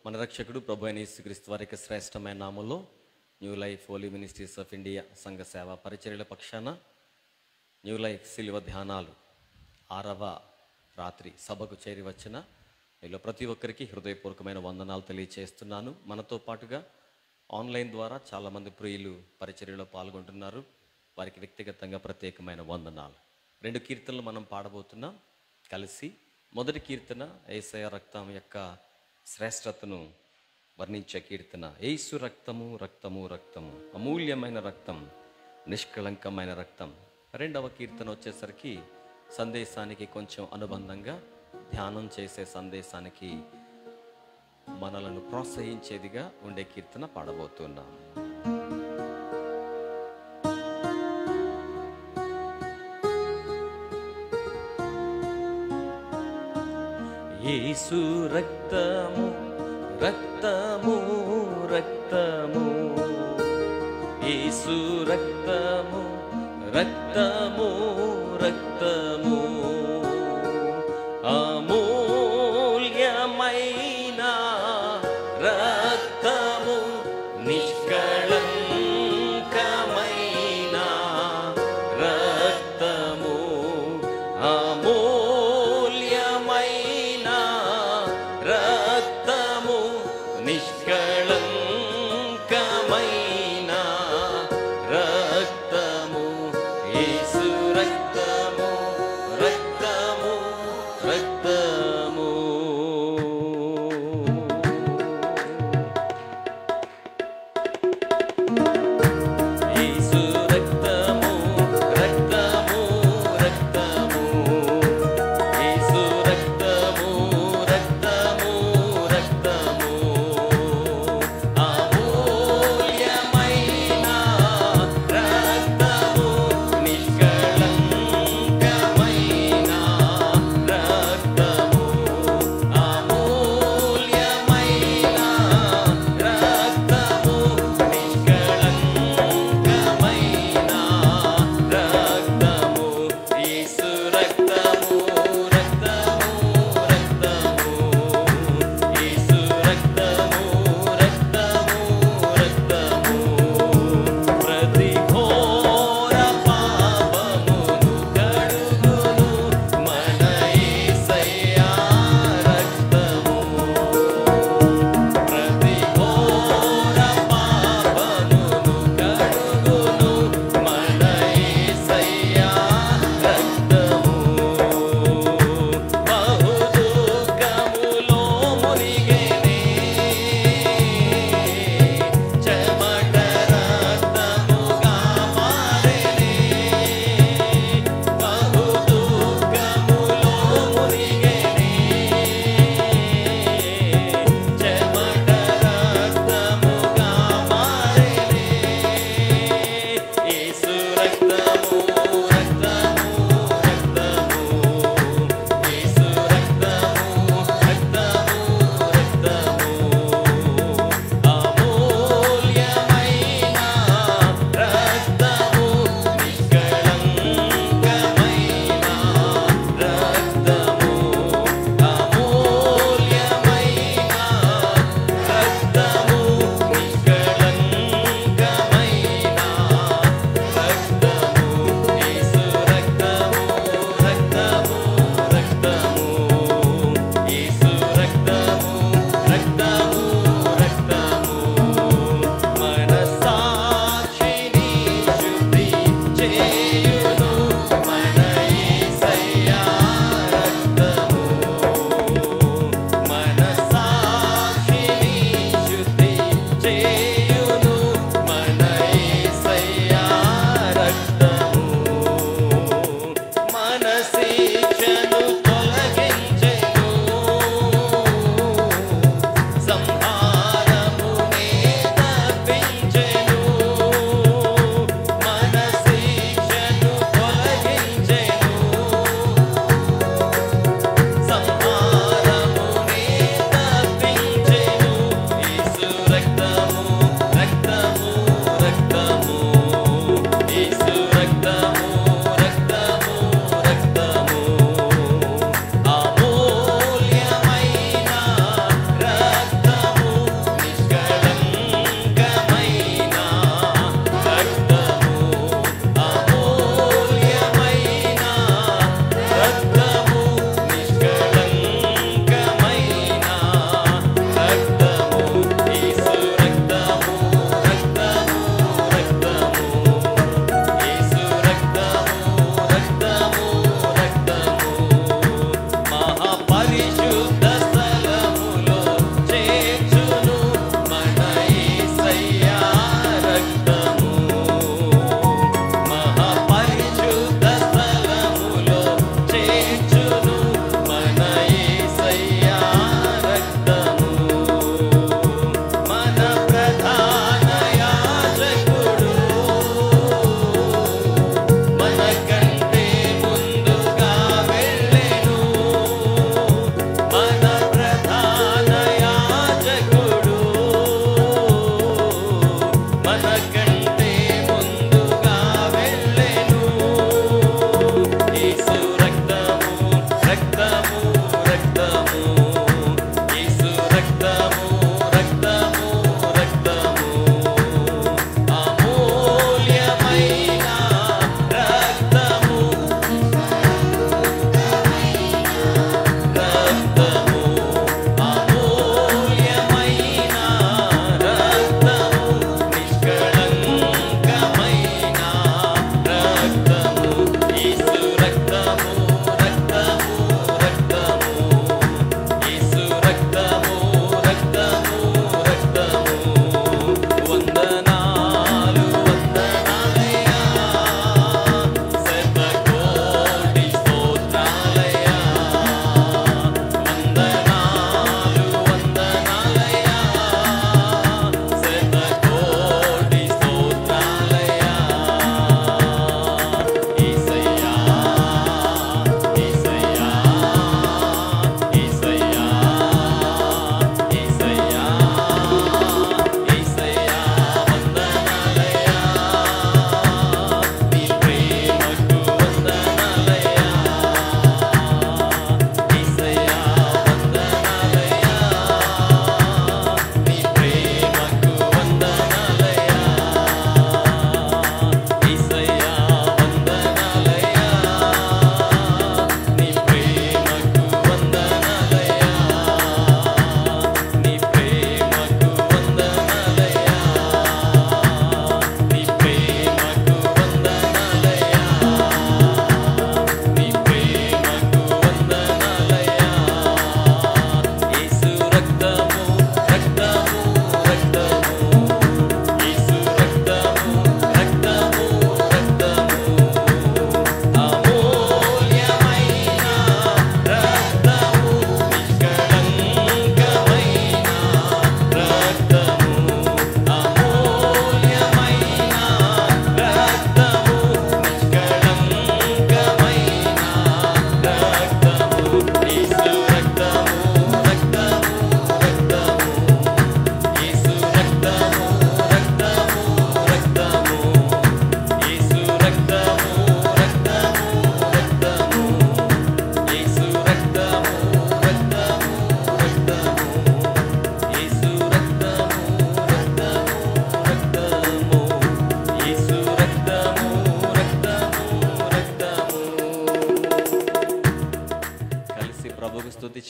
మన రక్షకుడు ప్రభు అయిన యేసుక్రీస్తు వారి యొక్క శ్రేష్టమైన నామములో new life holy ministries of India సంఘ సేవ పరిచర్యల పక్షాన న్యూ లైఫ్ శిలువ ధ్యానాలు 6వ రాత్రి సభకు చేరి వచ్చిన మీలో ప్రతి ఒక్కరికి హృదయపూర్వకమైన వందనాలు తెలియచేస్తున్నాను. మనతో పాటుగా ఆన్లైన్ ద్వారా చాలామంది ప్రియులు పరిచర్యలో పాల్గొంటున్నారు. వారికి వ్యక్తిగతంగా ప్రత్యేకమైన వందనాలు. 2 కీర్తనలు మనం పాడబోతున్నాం కలిసి. మొదటి కీర్తన యేసయ్య రక్తం యొక్క శ్రేష్టతను వర్ణించే కీర్తన. యేసు రక్తము రక్తము రక్తము, అమూల్యమైన రక్తం, నిష్కళంకమైన రక్తం. 2వ కీర్తన వచ్చేసరికి సందేశానికి కొంచెం అనుబంధంగా ధ్యానం చేసే సందేశానికి మనలను ప్రోత్సహించేదిగా ఉండే కీర్తన పాడబోతున్నాం. యేసు రక్తము రక్తము రక్తము, యేసు రక్తము రక్తము రక్తము, అమూల్యమైన రక్తము, నిష్కళంకమైన రక్తము, అమూల్యమైన రక్తము, నిష్కళంకమైన రక్తము, యేసు రక్తము రక్తము రక్తము.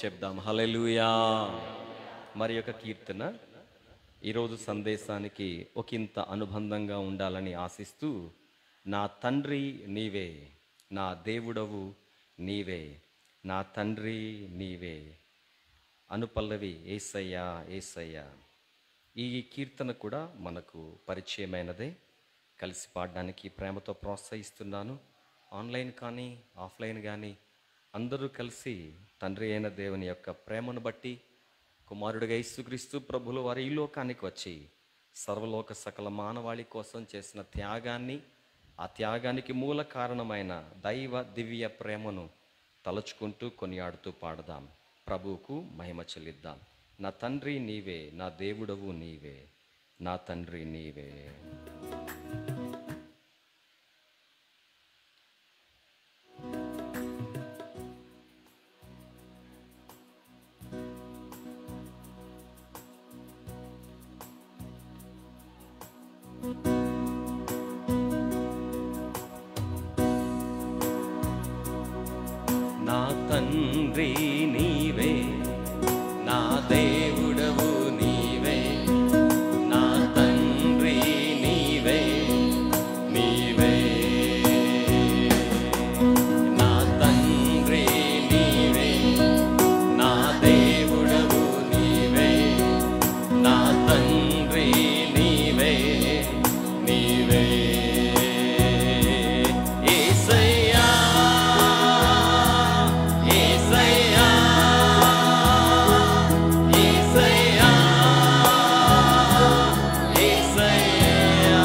చెప్దాం. హల్లెలూయా. మరి యొక్క కీర్తన ఈరోజు సందేశానికి ఒకంత అనుబంధంగా ఉండాలని ఆశిస్తూ, నా తండ్రి నీవే, నా దేవుడవు నీవే, నా తండ్రి నీవే. అనుపల్లవి యేసయ్యా యేసయ్యా. ఈ కీర్తన కూడా మనకు పరిచయమైనదే. కలిసి పాడడానికి ప్రేమతో ప్రోత్సహిస్తున్నాను. ఆన్లైన్ కానీ ఆఫ్లైన్ కానీ అందరూ కలిసి తండ్రి అయిన దేవుని యొక్క ప్రేమను బట్టి కుమారుడిగా యేసుక్రీస్తు ప్రభులు వారు ఈ లోకానికి వచ్చి సర్వలోక సకల మానవాళి కోసం చేసిన త్యాగాన్ని, ఆ త్యాగానికి మూల కారణమైన దైవ దివ్య ప్రేమను తలుచుకుంటూ కొనియాడుతూ పాడదాం. ప్రభువుకు మహిమ చెల్లిద్దాం. నా తండ్రి నీవే, నా దేవుడవు నీవే, నా తండ్రి నీవే. నా తండ్రి నీవే, నా దేవుడవు నీవే, నా తండ్రి నీవే నీవే. నా తండ్రి నీవే, నా దేవుడవు నీవే, నా తండ్రి నీవే నీవే. యేసయ్యా యేసయ్యా యేసయ్యా యేసయ్యా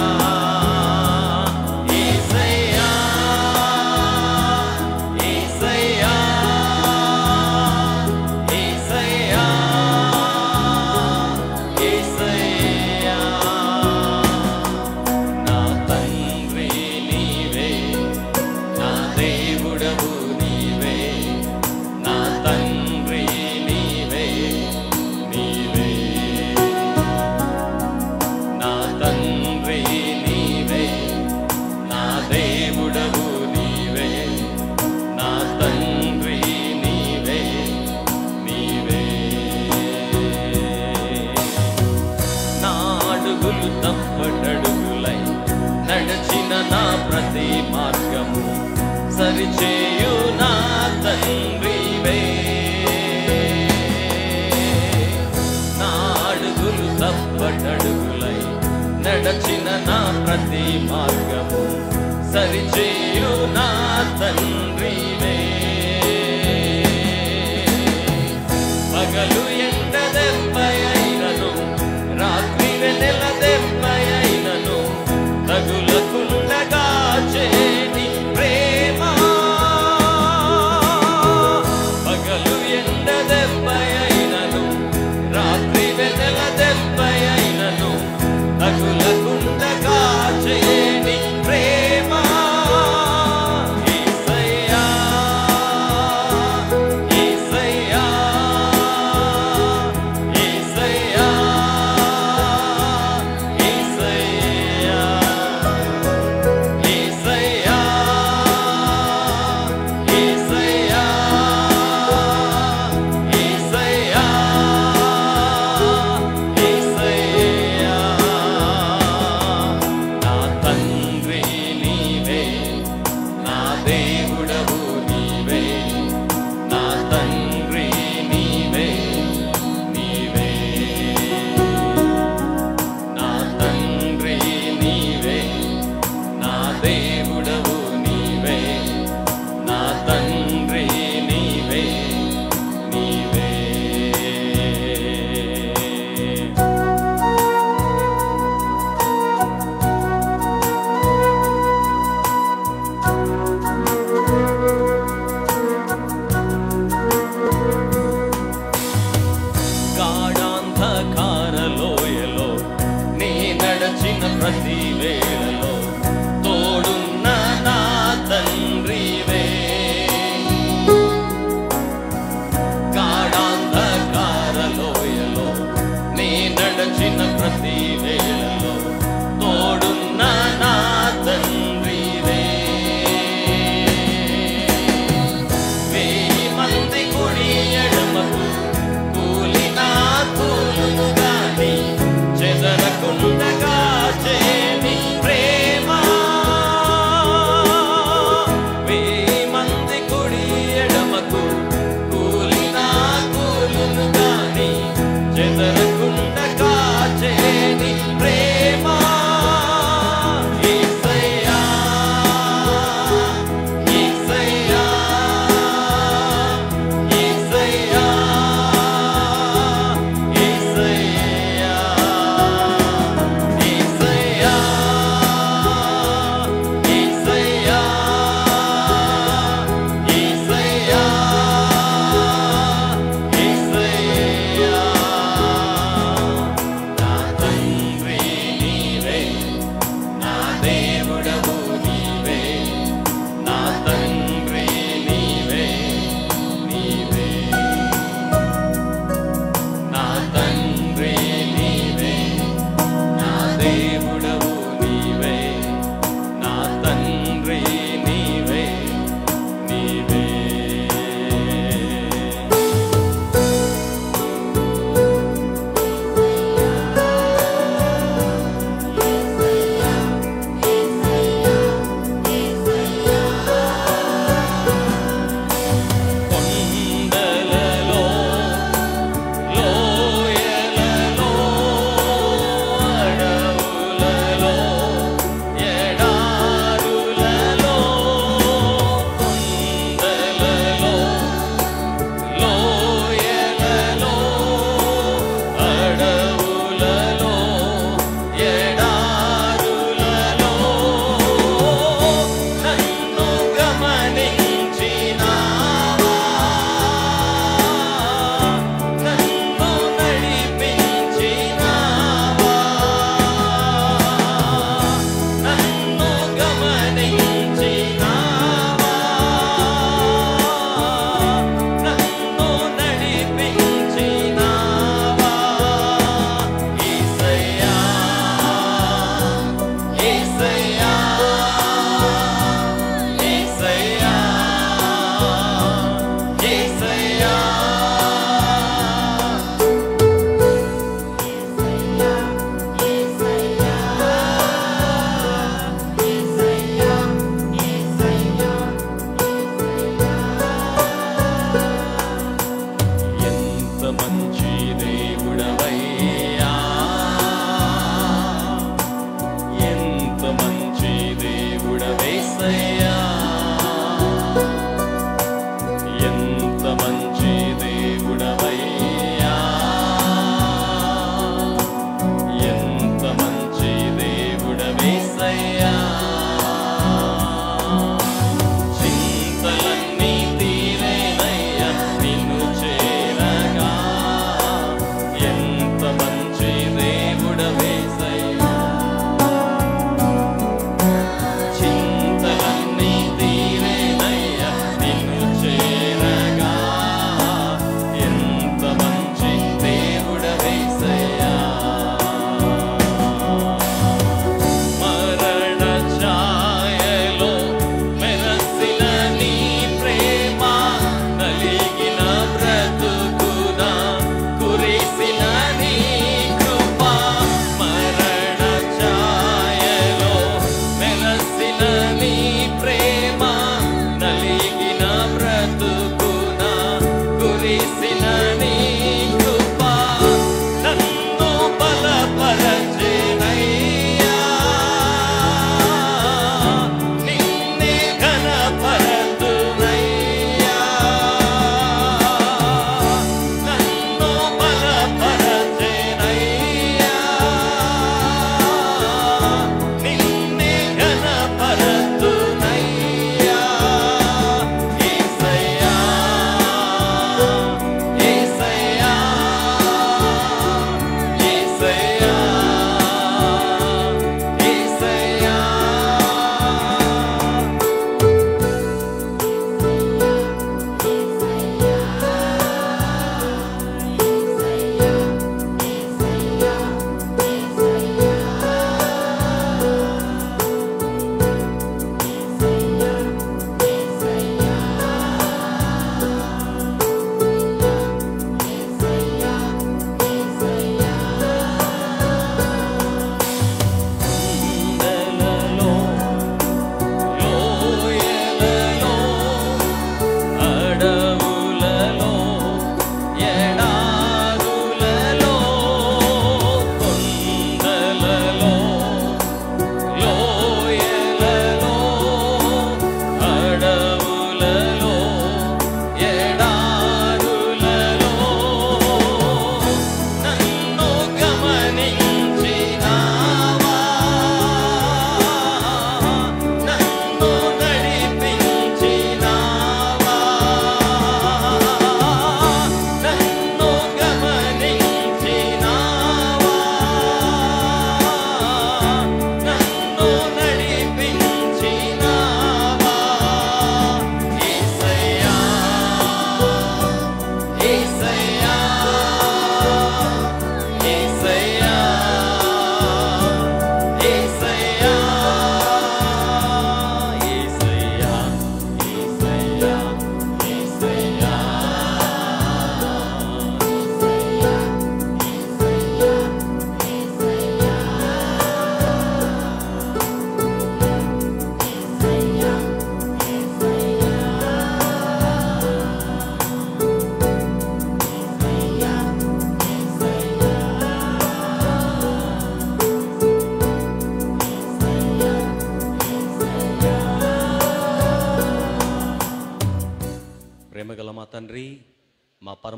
యేసయ్యా యేసయ్యా యేసయ్యా యేసయ్యా. నా తండ్రి నీవే, నా దేవుడవు నీవే, నా తండ్రి నీవే నీవే. నా తండ్రి నీవే, నా దేవుడవు నీవే, నా తండ్రి నీవే నీవే. నా అడుగులు తప్పటడుగులై నడచిన నా ప్రతి మార్గము సరిచేయు నా తండ్రివే. నా అడుగులు తప్పటడుగులై నడచిన నా ప్రతి మార్గము సరిచేయు నా తండ్రివే. పగలు ఎండ దెబ్బై అయినను, రాత్రి వెన్నెల దెబ్బై అయినను, తగులకుండగా చేని ప్రేమ. పగలు ఎండ దెబ్బై అయినను, రాత్రి వెన్నెల దెబ్బై అయినను, తగులకుండగా చేని ప్రేమ. యేసయ్యా యేసయ్యా యేసయ్యా యేసయ్యా యేసయ్యా యేసయ్యా యేసయ్యా యేసయ్యా. నా తండ్రి నీవే, నా దేవుడవు నీవే, నా తండ్రి నీవే నీవే. నా తండ్రి నీవే, నా దేవుడవు నీవే, నా తండ్రి నీవే నీవే. గాఢాంధకార లోయలో నీ నడచిన ప్రతి వేళలో తోడున్న నా తండ్రివే. గాఢాంధకార లోయలో నీ నడచిన ప్రతి వేళలో తోడున్న నా తండ్రివే. 1000 మంది కుడి ఎడమకు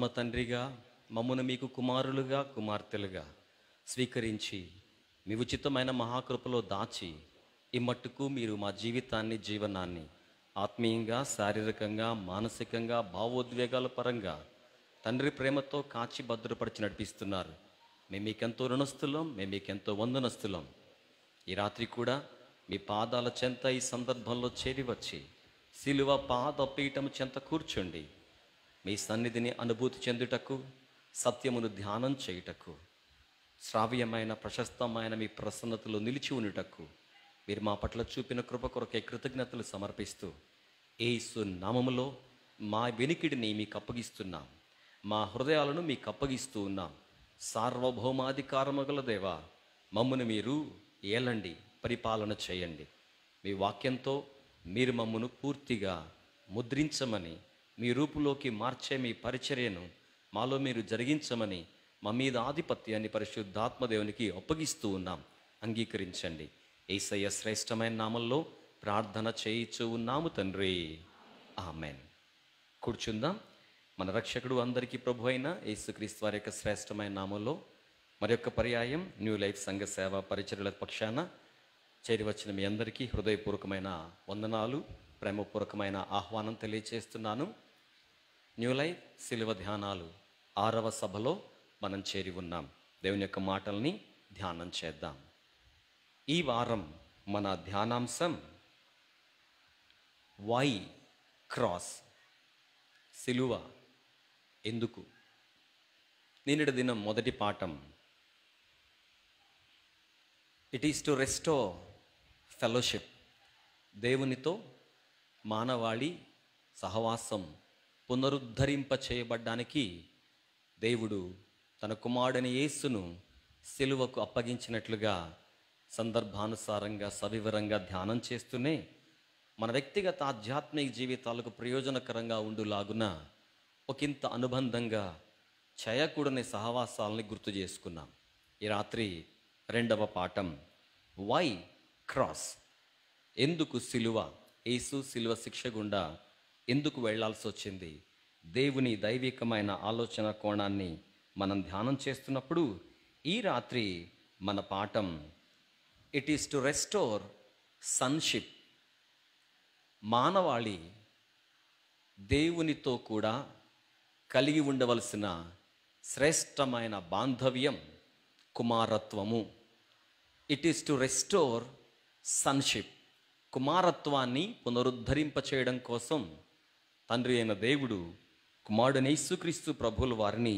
పరమ తండ్రిగా మమ్మును మీకు కుమారులుగా కుమార్తెలుగా స్వీకరించి మీ ఉచితమైన మహాకృపలో దాచి ఇమ్మట్టుకు మీరు మా జీవితాన్ని జీవనాన్ని ఆత్మీయంగా, శారీరకంగా, మానసికంగా, భావోద్వేగాల పరంగా తండ్రి ప్రేమతో కాచి భద్రపరిచి నడిపిస్తున్నారు. మేము మీకెంతో రుణస్థులం, మేము మీకెంతో వందనస్థులం. ఈ రాత్రి కూడా మీ పాదాల చెంత ఈ సందర్భంలో చేరి వచ్చి శిలువ పాదపీఠం చెంత కూర్చోండి. మీ సన్నిధిని అనుభూతి చెందుటకు, సత్యమును ధ్యానం చేయుటకు, శ్రావ్యమైన ప్రశస్తమైన మీ ప్రసన్నతలో నిలిచి ఉండుటకు మీరు మా పట్ల చూపిన కృప కొరకే కృతజ్ఞతలు సమర్పిస్తూ యేసు నామములో మా వెనికిడిని మీకు అప్పగిస్తున్నాం. మా హృదయాలను మీకు అప్పగిస్తూ ఉన్నాం. సార్వభౌమాధికారము గల దేవా, మమ్మును మీరు ఏలండి, పరిపాలన చేయండి. మీ వాక్యంతో మీరు మమ్మను పూర్తిగా ముద్రించమని, మీ రూపులోకి మార్చే మీ పరిచర్యను మాలో మీరు జరిగించమని మా మీద ఆధిపత్యాన్ని పరిశుద్ధాత్మదేవునికి అప్పగిస్తూ ఉన్నాం. అంగీకరించండి. యేసయ్య శ్రేష్టమైన నామంలో ప్రార్థన చేయిచూ ఉన్నాము తండ్రి, ఆమెన్. కూర్చుందాం. మన రక్షకుడు అందరికీ ప్రభు అయిన యేసుక్రీస్తు వారి యొక్క శ్రేష్టమైన నామంలో మరొక పర్యాయం న్యూ లైఫ్ సంఘ సేవ పరిచర్యల పక్షాన చేరి వచ్చిన మీ అందరికీ హృదయపూర్వకమైన వందనాలు, ప్రేమపూర్వకమైన ఆహ్వానం తెలియచేస్తున్నాను. న్యూ లైఫ్ శిలువ ధ్యానాలు 6వ సభలో మనం చేరి ఉన్నాం. దేవుని యొక్క మాటల్ని ధ్యానం చేద్దాం. ఈ వారం మన ధ్యానాంశం వై క్రాస్, సిలువ ఎందుకు. నిన్నటి దినం మొదటి పాఠం it is to restore fellowship. దేవునితో మానవాళి సహవాసం పునరుద్ధరింప చేయబడ్డానికి దేవుడు తన కుమారుడైన యేసును సిలువకు అప్పగించినట్లుగా సందర్భానుసారంగా సవివరంగా ధ్యానం చేస్తూనే మన వ్యక్తిగత ఆధ్యాత్మిక జీవితాలకు ప్రయోజనకరంగా ఉండులాగున ఒకంత అనుబంధంగా చేయకూడని సహవాసాలని గుర్తు చేసుకున్నాం. ఈ రాత్రి 2వ పాఠం వై క్రాస్, ఎందుకు సిలువ, యేసు సిలువ శిక్ష గుండా ఎందుకు వెళ్లాల్సి వచ్చింది. దేవుని దైవికమైన ఆలోచన కోణాన్ని మనం ధ్యానం చేస్తున్నప్పుడు ఈ రాత్రి మన పాఠం it is to restore sonship. మానవాళి దేవునితో కూడా కలిగి ఉండవలసిన శ్రేష్టమైన బాంధవ్యం కుమారత్వము. It is to restore sonship. కుమారత్వాన్ని పునరుద్ధరింప చేయడం కోసం తండ్రి అయిన దేవుడు కుమారుడైన యేసుక్రీస్తు ప్రభువుల వారిని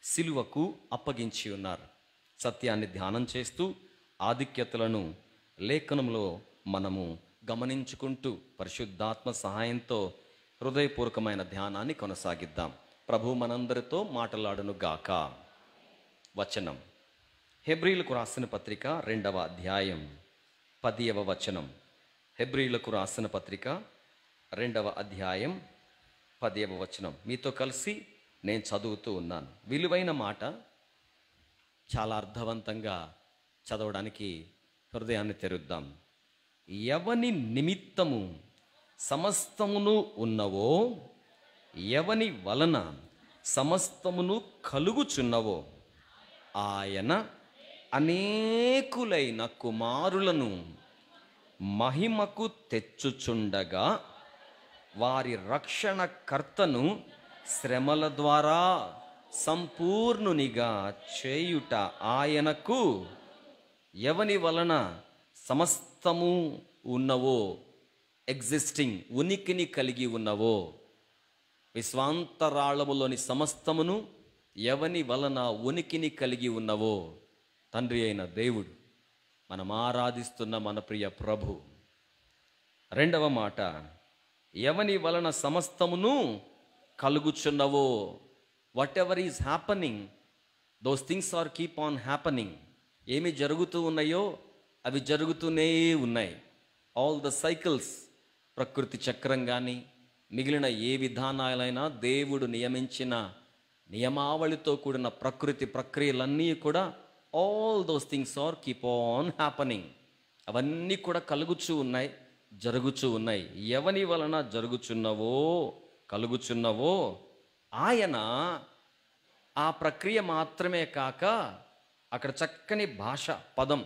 సిలువకు అప్పగించి ఉన్నారు. సత్యాన్ని ధ్యానం చేస్తూ ఆధిక్యతలను లేఖనంలో మనము గమనించుకుంటూ పరిశుద్ధాత్మ సహాయంతో హృదయపూర్వకమైన ధ్యానాన్ని కొనసాగిద్దాం. ప్రభు మనందరితో మాట్లాడును గాక. వచనం హెబ్రీలకు రాసిన పత్రిక 2వ అధ్యాయం 10వ వచనం. హెబ్రీలకు రాసిన పత్రిక 2వ అధ్యాయం 10వ వచనం మీతో కలిసి నేను చదువుతూ ఉన్నాను. విలువైన మాట, చాలా అర్థవంతంగా చదవడానికి హృదయాన్ని తెరుద్దాం. ఎవని నిమిత్తము సమస్తమును ఉన్నవో, ఎవని వలన సమస్తమును కలుగుచున్నవో, ఆయన అనేకులైన కుమారులను మహిమకు తెచ్చుచుండగా వారి రక్షణకర్తను శ్రమల ద్వారా సంపూర్ణునిగా చేయుట ఆయనకు ఎవని వలన సమస్తము ఉన్నవో, ఎగ్జిస్టింగ్ ఉనికిని కలిగి ఉన్నవో, విశ్వాంతరాళములోని సమస్తమును ఎవని వలన ఉనికిని కలిగి ఉన్నవో, తండ్రి అయిన దేవుడు, మనం ఆరాధిస్తున్న మన ప్రియ ప్రభు. 2వ మాట, ఎవని వలన సమస్తమును కలుగుచున్నవో. Whatever is happening, those things are keep on happening. ఏమి జరుగుతూ ఉన్నాయో అవి జరుగుతూనే ఉన్నాయి. ఆల్ ద సైకిల్స్, ప్రకృతి చక్రం కానీ మిగిలిన ఏ విధానాలైనా దేవుడు నియమించిన నియమావళితో కూడిన ప్రకృతి ప్రక్రియలన్నీ కూడా all those things are keep on happening. అవన్నీ కూడా కలుగుచూ ఉన్నాయి, జరుగుచూ ఉన్నాయి. ఎవని వలన జరుగుచున్నవో, కలుగుచున్నవో ఆయన ఆ ప్రక్రియ మాత్రమే కాక అక్కడ చక్కని భాష పదం,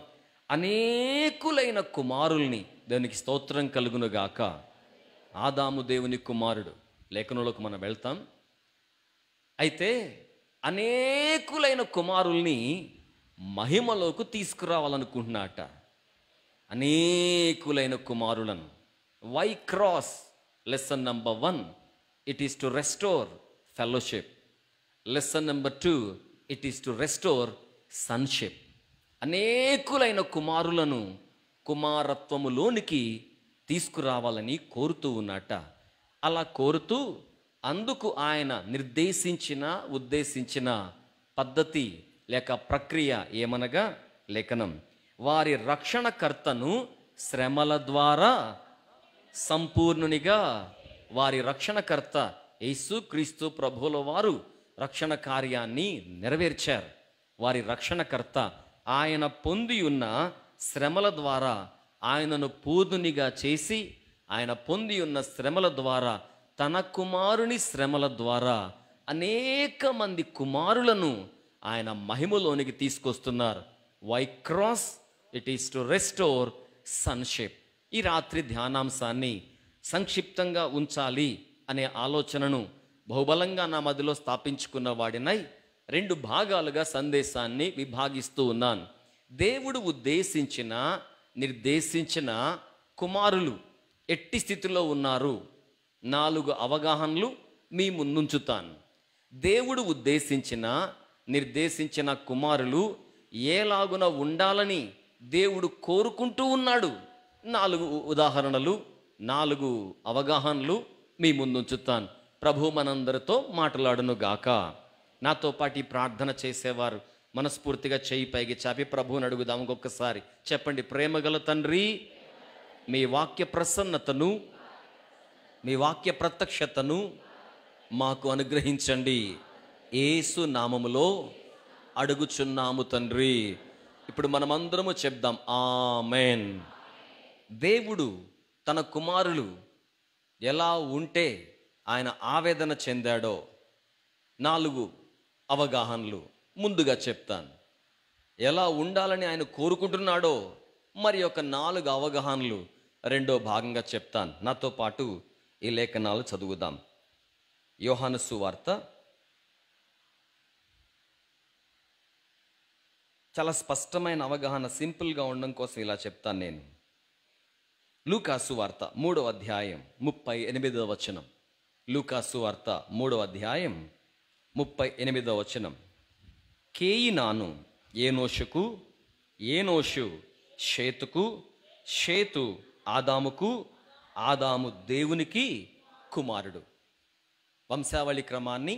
అనేకులైన కుమారుల్ని, దేవునికి స్తోత్రం కలుగునుగాక. ఆదాము దేవుని కుమారుడు, లేఖనంలోకి మనం వెళ్తాం. అయితే అనేకులైన కుమారుల్ని మహిమలోకి తీసుకురావాలనుకుంటున్నాట. అనేకులైన కుమారులను. Why cross? Lesson number 1, it is to restore fellowship. Lesson number 2, it is to restore sonship. అనేకులైన కుమారులను కుమారత్వములోనికి తీసుకురావాలని కోరుతూ ఉన్నట. అలా కోరుతూ అందుకు ఆయన నిర్దేశించిన ఉద్దేశించిన పద్ధతి లేక ప్రక్రియ ఏమనగా, లేఖనం, వారి రక్షణకర్తను శ్రమల ద్వారా సంపూర్ణునిగా, వారి రక్షణకర్త యేసుక్రీస్తు ప్రభువుల వారు రక్షణ కార్యాన్ని నెరవేర్చారు. వారి రక్షణకర్త ఆయన పొంది ఉన్న శ్రమల ద్వారా ఆయనను పూర్ణునిగా చేసి, ఆయన పొంది ఉన్న శ్రమల ద్వారా, తన కుమారుని శ్రమల ద్వారా అనేక మంది కుమారులను ఆయన మహిమలోనికి తీసుకొస్తున్నారు. Why cross? It is to restore sonship. ఈ రాత్రి ధ్యానాంశాన్ని సంక్షిప్తంగా ఉంచాలి అనే ఆలోచనను బహుబలంగా నా మధ్యలో స్థాపించుకున్న వాడినై 2 భాగాలుగా సందేశాన్ని విభాగిస్తూ ఉన్నాను. దేవుడు ఉద్దేశించిన నిర్దేశించిన కుమారులు ఎట్టి స్థితిలో ఉన్నారు, 4 అవగాహనలు మీ ముందుంచుతాను. దేవుడు ఉద్దేశించిన నిర్దేశించిన కుమారులు ఏలాగున ఉండాలని దేవుడు కోరుకుంటూ ఉన్నాడు. 4 ఉదాహరణలు, 4 అవగాహనలు మీ ముందుంచుతాను. ప్రభు మనందరితో మాట్లాడును గాక. నాతో పాటు ప్రార్థన చేసేవారు మనస్ఫూర్తిగా చేయి పైకి చాపి ప్రభువుని అడుగుదాం. ఇంకొకసారి చెప్పండి. ప్రేమగల తండ్రి, మీ వాక్య ప్రసన్నతను, మీ వాక్య ప్రత్యక్షతను మాకు అనుగ్రహించండి. యేసు నామములో అడుగుచున్నాము తండ్రి. ఇప్పుడు మనమందరము చెప్దాం ఆమేన్. దేవుడు తన కుమారులు ఎలా ఉంటే ఆయన ఆవేదన చెందాడో 4 అవగాహనలు ముందుగా చెప్తాను. ఎలా ఉండాలని ఆయన కోరుకుంటున్నాడో మరి ఒక 4 అవగాహనలు రెండో భాగంగా చెప్తాను. నాతో పాటు ఈ లేఖనాలు చదువుదాం. యోహాను సువార్త చాలా స్పష్టమైన అవగాహన, సింపుల్గా ఉండడం కోసం ఇలా చెప్తాను నేను. లూకా సువార్త 3వ అధ్యాయం 38వ వచనం. లూకా సువార్త 3వ అధ్యాయం 38వ వచనం. కేయినాను ఏనోషుకు, ఏనోషు షేతుకు, షేతు ఆదాముకు, ఆదాము దేవునికి కుమారుడు. వంశావళి క్రమాన్ని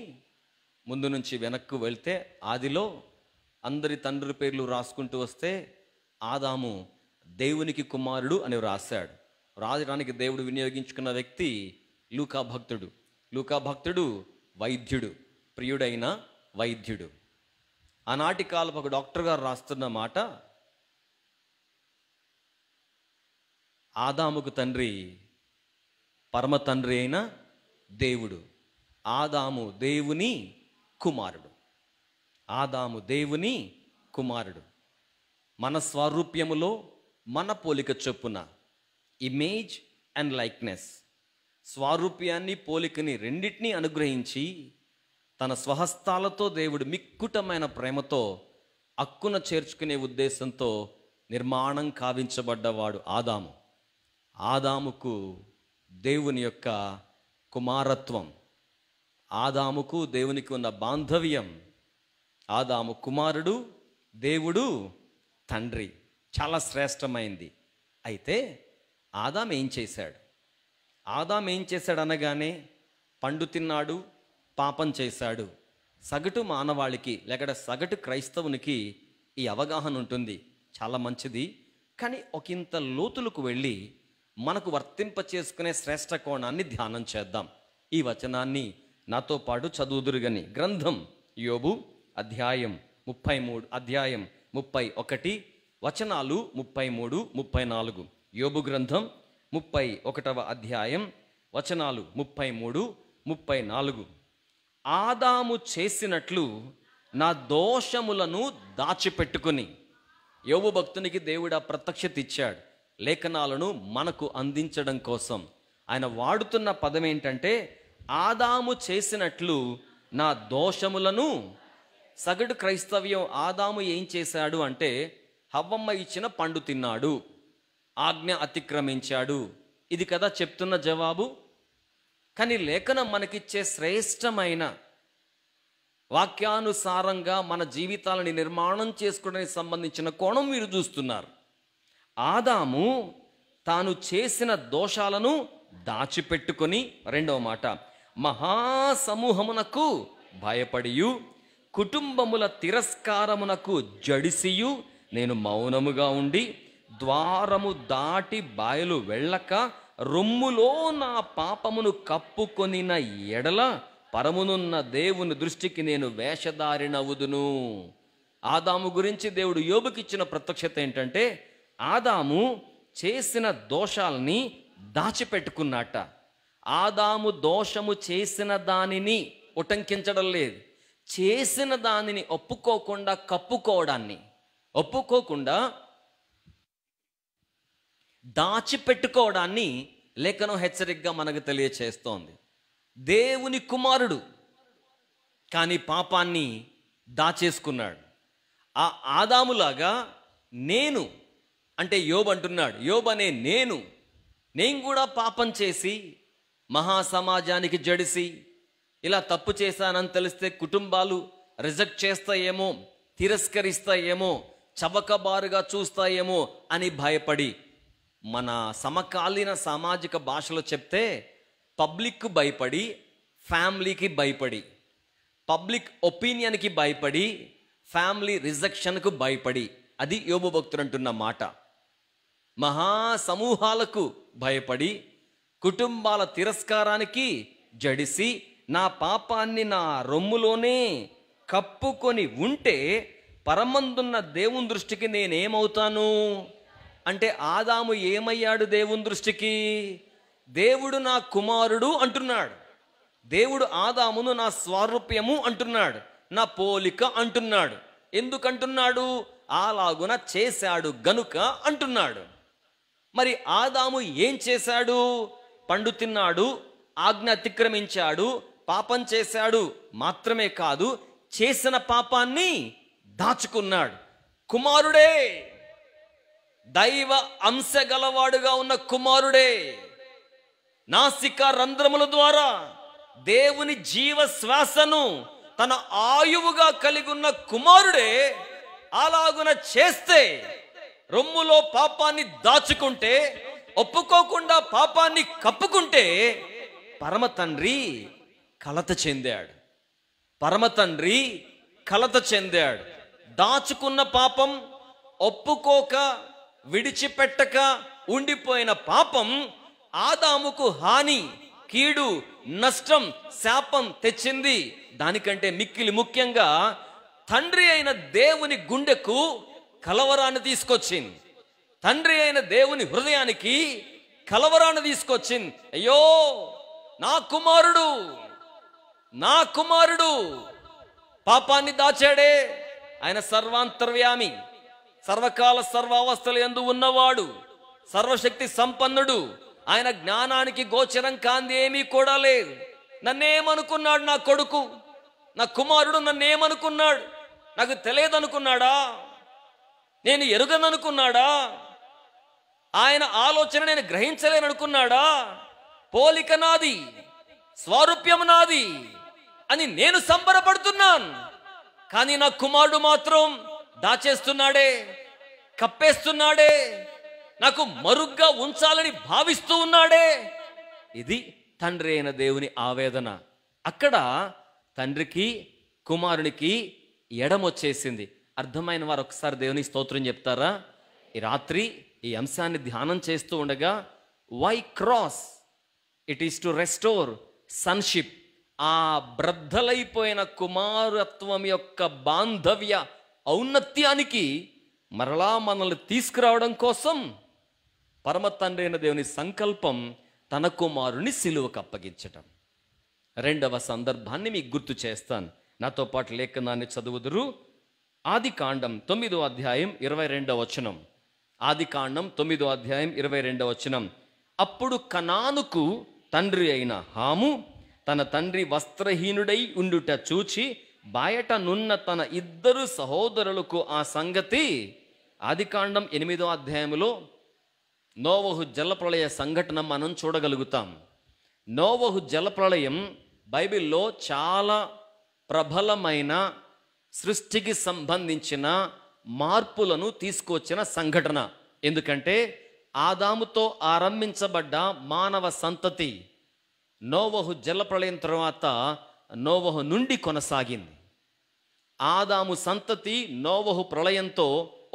ముందు నుంచి వెనక్కు వెళ్తే ఆదిలో అందరి తండ్రి పేర్లు రాసుకుంటూ వస్తే ఆదాము దేవునికి కుమారుడు అని రాశాడు. రాజడానికి దేవుడు వినియోగించుకున్న వ్యక్తి లూకా భక్తుడు. లూకా భక్తుడు వైద్యుడు, ప్రియుడైన వైద్యుడు. ఆనాటి కాలపు ఒక డాక్టర్ గారు రాస్తున్న మాట, ఆదాముకు తండ్రి పరమ తండ్రి అయిన దేవుడు, ఆదాము దేవుని కుమారుడు. ఆదాము దేవుని కుమారుడు. మన స్వరూప్యములో మన పోలిక చొప్పున, ఇమేజ్ అండ్ లైక్నెస్, స్వారూప్యాన్ని పోలికని రెండింటినీ అనుగ్రహించి తన స్వహస్తాలతో దేవుడు మిక్కుటమైన ప్రేమతో అక్కున చేర్చుకునే ఉద్దేశంతో నిర్మాణం కావించబడ్డవాడు ఆదాము. ఆదాముకు దేవుని యొక్క కుమారత్వం, ఆదాముకు దేవునికి ఉన్న బాంధవ్యం, ఆదాము కుమారుడు, దేవుడు తండ్రి, చాలా శ్రేష్టమైంది. అయితే ఆదాము ఏం చేశాడు? ఆదాము ఏం చేశాడు అనగానే పండు తిన్నాడు, పాపం చేశాడు. సగటు మానవాళికి లేక సగటు క్రైస్తవునికి ఈ అవగాహన ఉంటుంది, చాలా మంచిది. కానీ ఒకంత లోతులకు వెళ్ళి మనకు వర్తింప చేసుకునే శ్రేష్ఠ కోణాన్ని ధ్యానం చేద్దాం. ఈ వచనాన్ని నాతో పాటు చదువుదురుగని. గ్రంథం యోబు అధ్యాయం 31 వచనాలు 33, 34. యోబు గ్రంథం 31వ అధ్యాయం వచనాలు 33, 34. ఆదాము చేసినట్లు నా దోషములను దాచిపెట్టుకుని. యోబు భక్తునికి దేవుడు ఆ ప్రత్యక్షత ఇచ్చాడు, లేఖనాలను మనకు అందించడం కోసం. ఆయన వాడుతున్న పదం ఏంటంటే, ఆదాము చేసినట్లు నా దోషములను. సగటు క్రైస్తవ్యం ఆదాము ఏం చేశాడు అంటే, హవ్వమ్మ ఇచ్చిన పండు తిన్నాడు, ఆజ్ఞ అతిక్రమించాడు, ఇది కదా చెప్తున్న జవాబు. కానీ లేఖనం మనకిచ్చే శ్రేష్టమైన వాక్యానుసారంగా మన జీవితాలని నిర్మాణం చేసుకోవడానికి సంబంధించిన కోణం మీరు చూస్తున్నారు. ఆదాము తాను చేసిన దోషాలను దాచిపెట్టుకొని, రెండవ మాట, మహాసమూహమునకు భయపడియు కుటుంబముల తిరస్కారమునకు జడిసియు నేను మౌనముగా ఉండి ద్వారము దాటి బయలు వెళ్ళక రొమ్ములో నా పాపమును కప్పుకొనిన ఎడల పరమునున్న దేవుని దృష్టికి నేను వేషధారినవుదును. ఆదాము గురించి దేవుడు యోబుకిచ్చిన ప్రత్యక్షత ఏంటంటే, ఆదాము చేసిన దోషాలని దాచిపెట్టుకున్నట్ట. ఆదాము దోషము చేసిన దానిని ఉటంకించడం లేదు, చేసిన దానిని ఒప్పుకోకుండా కప్పుకోవడాన్ని, ఒప్పుకోకుండా దాచిపెట్టుకోవడాన్ని లేఖనం హెచ్చరికగా మనకు తెలియచేస్తోంది. దేవుని కుమారుడు కానీ పాపాన్ని దాచేసుకున్నాడు. ఆ ఆదాములాగా నేను అంటే యోబు అంటున్నాడు, యోబు అనే నేను కూడా పాపం చేసి మహాసమాజానికి జడిసి ఇలా తప్పు చేశానని తెలిస్తే కుటుంబాలు రిజెక్ట్ చేస్తాయేమో, తిరస్కరిస్తాయేమో, చవకబారుగా చూస్తాయేమో అని భయపడి, మన సమకాలీన సామాజిక భాషలో చెప్తే పబ్లిక్కు భయపడి, ఫ్యామిలీకి భయపడి, పబ్లిక్ ఒపీనియన్కి భయపడి, ఫ్యామిలీ రిజెక్షన్కు భయపడి, అది యోబు భక్తుడు అంటున్న మాట. మహాసమూహాలకు భయపడి, కుటుంబాల తిరస్కారానికి జడిసి, నా పాపాన్ని నా రొమ్ములోనే కప్పుకొని ఉంటే పరమందున్న దేవుని దృష్టికి నేనేమవుతాను అంటే, ఆదాము ఏమయ్యాడు దేవుని దృష్టికి? దేవుడు నా కుమారుడు అంటున్నాడు. దేవుడు ఆదామును నా స్వారూప్యము అంటున్నాడు, నా పోలిక అంటున్నాడు. ఎందుకంటున్నాడు? అలాగున చేశాడు గనుక అంటున్నాడు. మరి ఆదాము ఏం చేశాడు? పండు తిన్నాడు, ఆజ్ఞ అతిక్రమించాడు, పాపం చేశాడు మాత్రమే కాదు, చేసిన పాపాన్ని దాచుకున్నాడు. కుమారుడే, దైవ అంశ గలవాడుగా ఉన్న కుమారుడే, నాసిక రంధ్రముల ద్వారా దేవుని జీవ శ్వాసను తన ఆయువుగా కలిగి ఉన్న కుమారుడే అలాగున చేస్తే, రొమ్ములో పాపాన్ని దాచుకుంటే, ఒప్పుకోకుండా పాపాన్ని కప్పుకుంటే, పరమ తండ్రి కలత చెందాడు. పరమ తండ్రి కలత చెందాడు. దాచుకున్న పాపం, ఒప్పుకోక విడిచిపెట్టక ఉండిపోయిన పాపం ఆదాముకు హాని, కీడు, నష్టం, శాపం తెచ్చింది. దానికంటే మిక్కిలి ముఖ్యంగా తండ్రి అయిన దేవుని గుండెకు కలవరాన్ని తీసుకొచ్చింది. తండ్రి అయిన దేవుని హృదయానికి కలవరాన్ని తీసుకొచ్చింది. అయ్యో, నా కుమారుడు, నా కుమారుడు పాపాన్ని దాచాడే. ఆయన సర్వాంతర్యామి, సర్వకాల సర్వావస్థలు యందు ఉన్నవాడు, సర్వశక్తి సంపన్నుడు. ఆయన జ్ఞానానికి గోచరం కాంది ఏమీ కూడా లేదు. నన్నేమనుకున్నాడు నా కొడుకు, నా కుమారుడు? నన్నేమనుకున్నాడు? నాకు తెలియదనుకున్నాడా? నేను ఎరుగననుకున్నాడా? ఆయన ఆలోచన నేను గ్రహించలేననుకున్నాడా? పోలిక నాది, స్వారూప్యం నాది అని నేను సంబరపడుతున్నాను. కానీ నా కుమారుడు మాత్రం దాచేస్తున్నాడే, కప్పేస్తున్నాడే, నాకు మరుగ్గా ఉంచాలని భావిస్తూ ఉన్నాడే. ఇది తండ్రి అయిన దేవుని ఆవేదన. అక్కడ తండ్రికి కుమారునికి ఎడమొచ్చేసింది. అర్థమైన వారు ఒకసారి దేవుని స్తోత్రం చెప్తారా? ఈ రాత్రి ఈ అంశాన్ని ధ్యానం చేస్తూ ఉండగా, why cross? It is to restore sonship. ఆ బ్రద్దలైపోయిన కుమారత్వం యొక్క బాంధవ్య ఔన్నత్యానికి మరలా మనల్ని తీసుకురావడం కోసం పరమ తండ్రి అయిన దేవుని సంకల్పం తన కుమారుని సిలువకు అప్పగించటం. రెండవ సందర్భాన్ని మీకు గుర్తు చేస్తాను. నాతో పాటు లేఖనాన్ని చదువుదురు. ఆదికాండం 9వ అధ్యాయం 22వ వచనం. ఆదికాండం 9వ అధ్యాయం 22వ వచనం. అప్పుడు కనానుకు తండ్రి అయిన హాము తన తండ్రి వస్త్రహీనుడై ఉండుట చూచి బయట నున్న తన ఇద్దరు సహోదరులకు ఆ సంగతి. ఆదికాండం 8వ అధ్యాయంలో నోవహు జలప్రళయ సంఘటన మనం చూడగలుగుతాం. నోవహు జలప్రళయం బైబిల్లో చాలా ప్రబలమైన సృష్టికి సంబంధించిన మార్పులను తీసుకొచ్చిన సంఘటన. ఎందుకంటే ఆదాముతో ఆరంభించబడ్డ మానవ సంతతి నోవహు జలప్రళయం తర్వాత నోవహు నుండి కొనసాగింది. ఆదాము సంతతి నోవహు ప్రళయంతో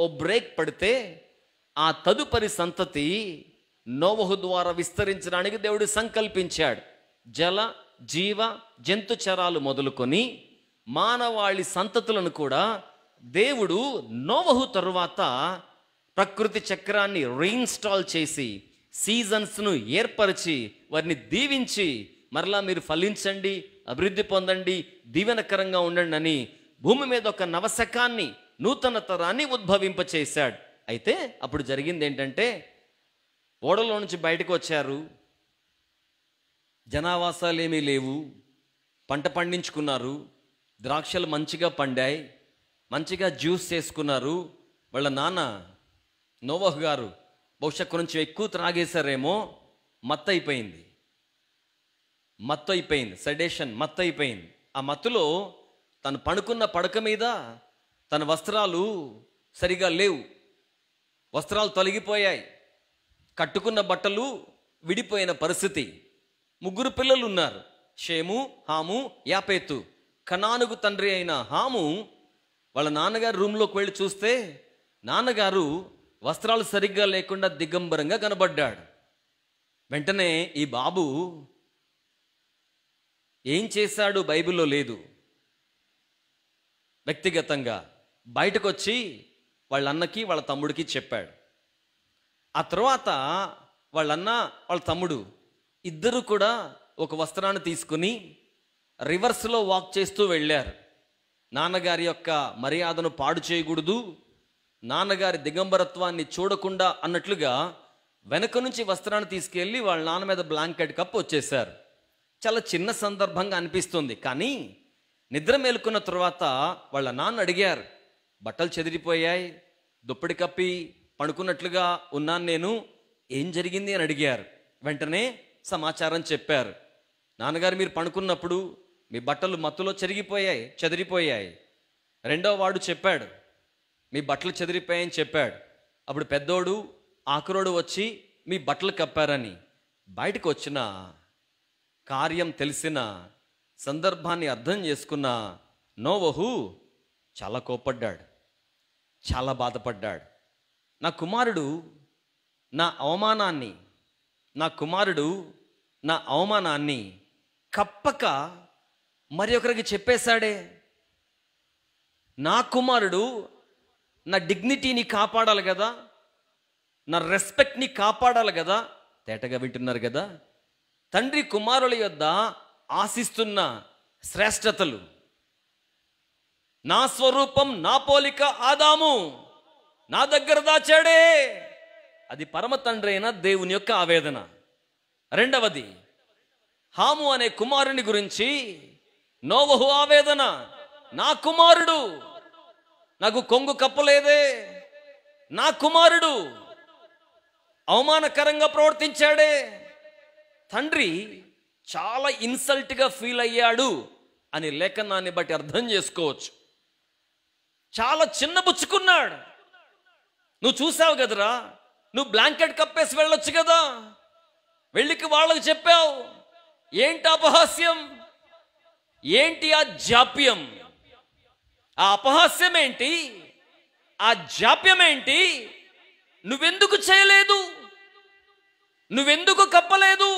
ఓ బ్రేక్ పడితే ఆ తదుపరి సంతతి నోవహు ద్వారా విస్తరించడానికి దేవుడు సంకల్పించాడు. జల జీవ జంతుచరాలు మొదలుకొని మానవాళి సంతతులను కూడా దేవుడు నోవహు తరువాత ప్రకృతి చక్రాన్ని రీఇన్స్టాల్ చేసి సీజన్స్ను ఏర్పరిచి వారిని దీవించి మరలా మీరు ఫలించండి, అభివృద్ధి పొందండి, దీవెనకరంగా ఉండండి అని భూమి మీద ఒక నవశకాన్ని, నూతన తరాన్ని ఉద్భవింపచేశాడు. అయితే అప్పుడు జరిగింది ఏంటంటే ఓడలో నుంచి బయటకు వచ్చారు, జనావాసాలు ఏమీ లేవు, పంట పండించుకున్నారు, ద్రాక్షలు మంచిగా పండాయి, మంచిగా జ్యూస్ చేసుకున్నారు. వాళ్ళ నాన్న నోవహు గారు బహుశా కొంచెం ఎక్కువ త్రాగేశారేమో, మత్తయిపోయింది, సెడేషన్ మత్తయిపోయింది. ఆ మత్తులో తను పడుకున్న పడక మీద తన వస్త్రాలు సరిగా లేవు, వస్త్రాలు తొలగిపోయాయి, కట్టుకున్న బట్టలు విడిపోయిన పరిస్థితి. 3 పిల్లలు ఉన్నారు, షేము, హాము, యాపేతు. కనానుకు తండ్రి అయిన హాము వాళ్ళ నాన్నగారు రూమ్లోకి వెళ్ళి చూస్తే నాన్నగారు వస్త్రాలు సరిగ్గా లేకుండా దిగంబరంగా కనబడ్డాడు. వెంటనే ఈ బాబు ఏం చేశాడు బైబిల్లో లేదు. వ్యక్తిగతంగా బయటకు వచ్చి వాళ్ళ అన్నకి వాళ్ళ తమ్ముడికి చెప్పాడు. ఆ తర్వాత వాళ్ళన్న వాళ్ళ తమ్ముడు ఇద్దరు కూడా ఒక వస్త్రాన్ని తీసుకుని రివర్స్లో వాక్ చేస్తూ వెళ్ళారు. నాన్నగారి యొక్క మర్యాదను పాడు చేయకూడదు, నాన్నగారి దిగంబరత్వాన్ని చూడకుండా అన్నట్లుగా వెనక నుంచి వస్త్రాన్ని తీసుకెళ్ళి వాళ్ళ నాన్న మీద బ్లాంకెట్ కప్పు వచ్చేసారు. చాలా చిన్న సందర్భంగా అనిపిస్తుంది, కానీ నిద్ర మేలుకున్న తర్వాత వాళ్ళ నాన్న అడిగారు, బట్టలు చెదిరిపోయాయి, దుప్పటి కప్పి పడుకున్నట్లుగా ఉన్నాను నేను, ఏం జరిగింది అని అడిగారు. వెంటనే సమాచారం చెప్పారు. నాన్నగారు మీరు పడుకున్నప్పుడు మీ బట్టలు మత్తులో చెదిరిపోయాయి. రెండో వాడు చెప్పాడు మీ బట్టలు చెదిరిపోయాయని చెప్పాడు. అప్పుడు పెద్దోడు ఆకురోడు వచ్చి మీ బట్టలు కప్పారని. బయటకు వచ్చిన కార్యం తెలిసిన సందర్భాన్ని అర్థం చేసుకున్న నోవహు చాలా కోపడ్డాడు, చాలా బాధపడ్డాడు. నా కుమారుడు నా అవమానాన్ని కప్పక మరి ఒకరికి చెప్పేశాడే. నా కుమారుడు నా డిగ్నిటీని కాపాడాలి కదా, నా రెస్పెక్ట్ని కాపాడాలి కదా. తేటగా వింటున్నారు కదా, తండ్రి కుమారుల యొద్ద ఆశిస్తున్న శ్రేష్టతలు, నా స్వరూపం నా పోలిక ఆదాము నా దగ్గర దాచాడే, అది పరమ తండ్రి అయిన దేవుని యొక్క ఆవేదన. రెండవది, హాము అనే కుమారుని గురించి నోవహు ఆవేదన. నా కుమారుడు నాకు కొంగు కప్పలేదే, నా కుమారుడు అవమానకరంగా ప్రవర్తించాడే. తండ్రి చాలా ఇన్సల్ట్గా ఫీల్ అయ్యాడు అని లేఖనాన్ని బట్టి అర్థం చేసుకోవచ్చు. చాలా చిన్నబుచ్చుకున్నాడు. నువ్వు చూసావు కదరా, నువ్వు బ్లాంకెట్ కప్పేసి వెళ్ళొచ్చు కదా, వెళ్ళికి వాళ్ళకి చెప్పావు. ఏంటి అపహాస్యం, ఏంటి ఆ జాప్యం, ఆ అపహాస్యం ఏంటి, ఆ జాప్యం ఏంటి? నువ్వెందుకు చేయలేదు, నువ్వెందుకు కప్పలేదు,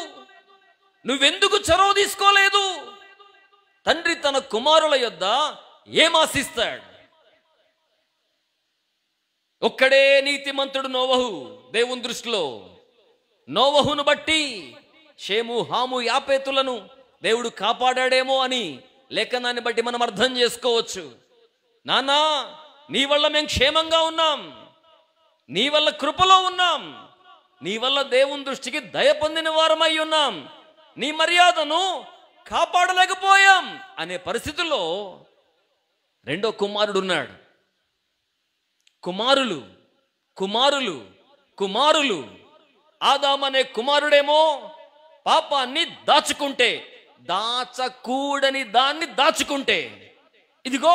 నువ్వెందుకు చొరవ తీసుకోలేదు? తండ్రి తన కుమారుల యొద్ద ఏం ఆశిస్తాడు? ఒక్కడే నీతిమంతుడు నోవహు దేవుని దృష్టిలో. నోవహును బట్టి షేము, హాము, యాపేతులను దేవుడు కాపాడాడేమో అని లేఖనాన్ని బట్టి మనం అర్థం చేసుకోవచ్చు. నాన్నా, నీ వల్ల మేము క్షేమంగా ఉన్నాం, నీ వల్ల కృపలో ఉన్నాం, నీ వల్ల దేవుని దృష్టికి దయ పొందిన వారమై ఉన్నాం, నీ మర్యాదను కాపాడలేకపోయాం అనే పరిస్థితుల్లో రెండో కుమారుడు ఉన్నాడు. కుమారులు కుమారులు కుమారులు ఆదాము అనే కుమారుడేమో పాపాన్ని దాచుకుంటే, దాచకూడని దాన్ని దాచుకుంటే, ఇదిగో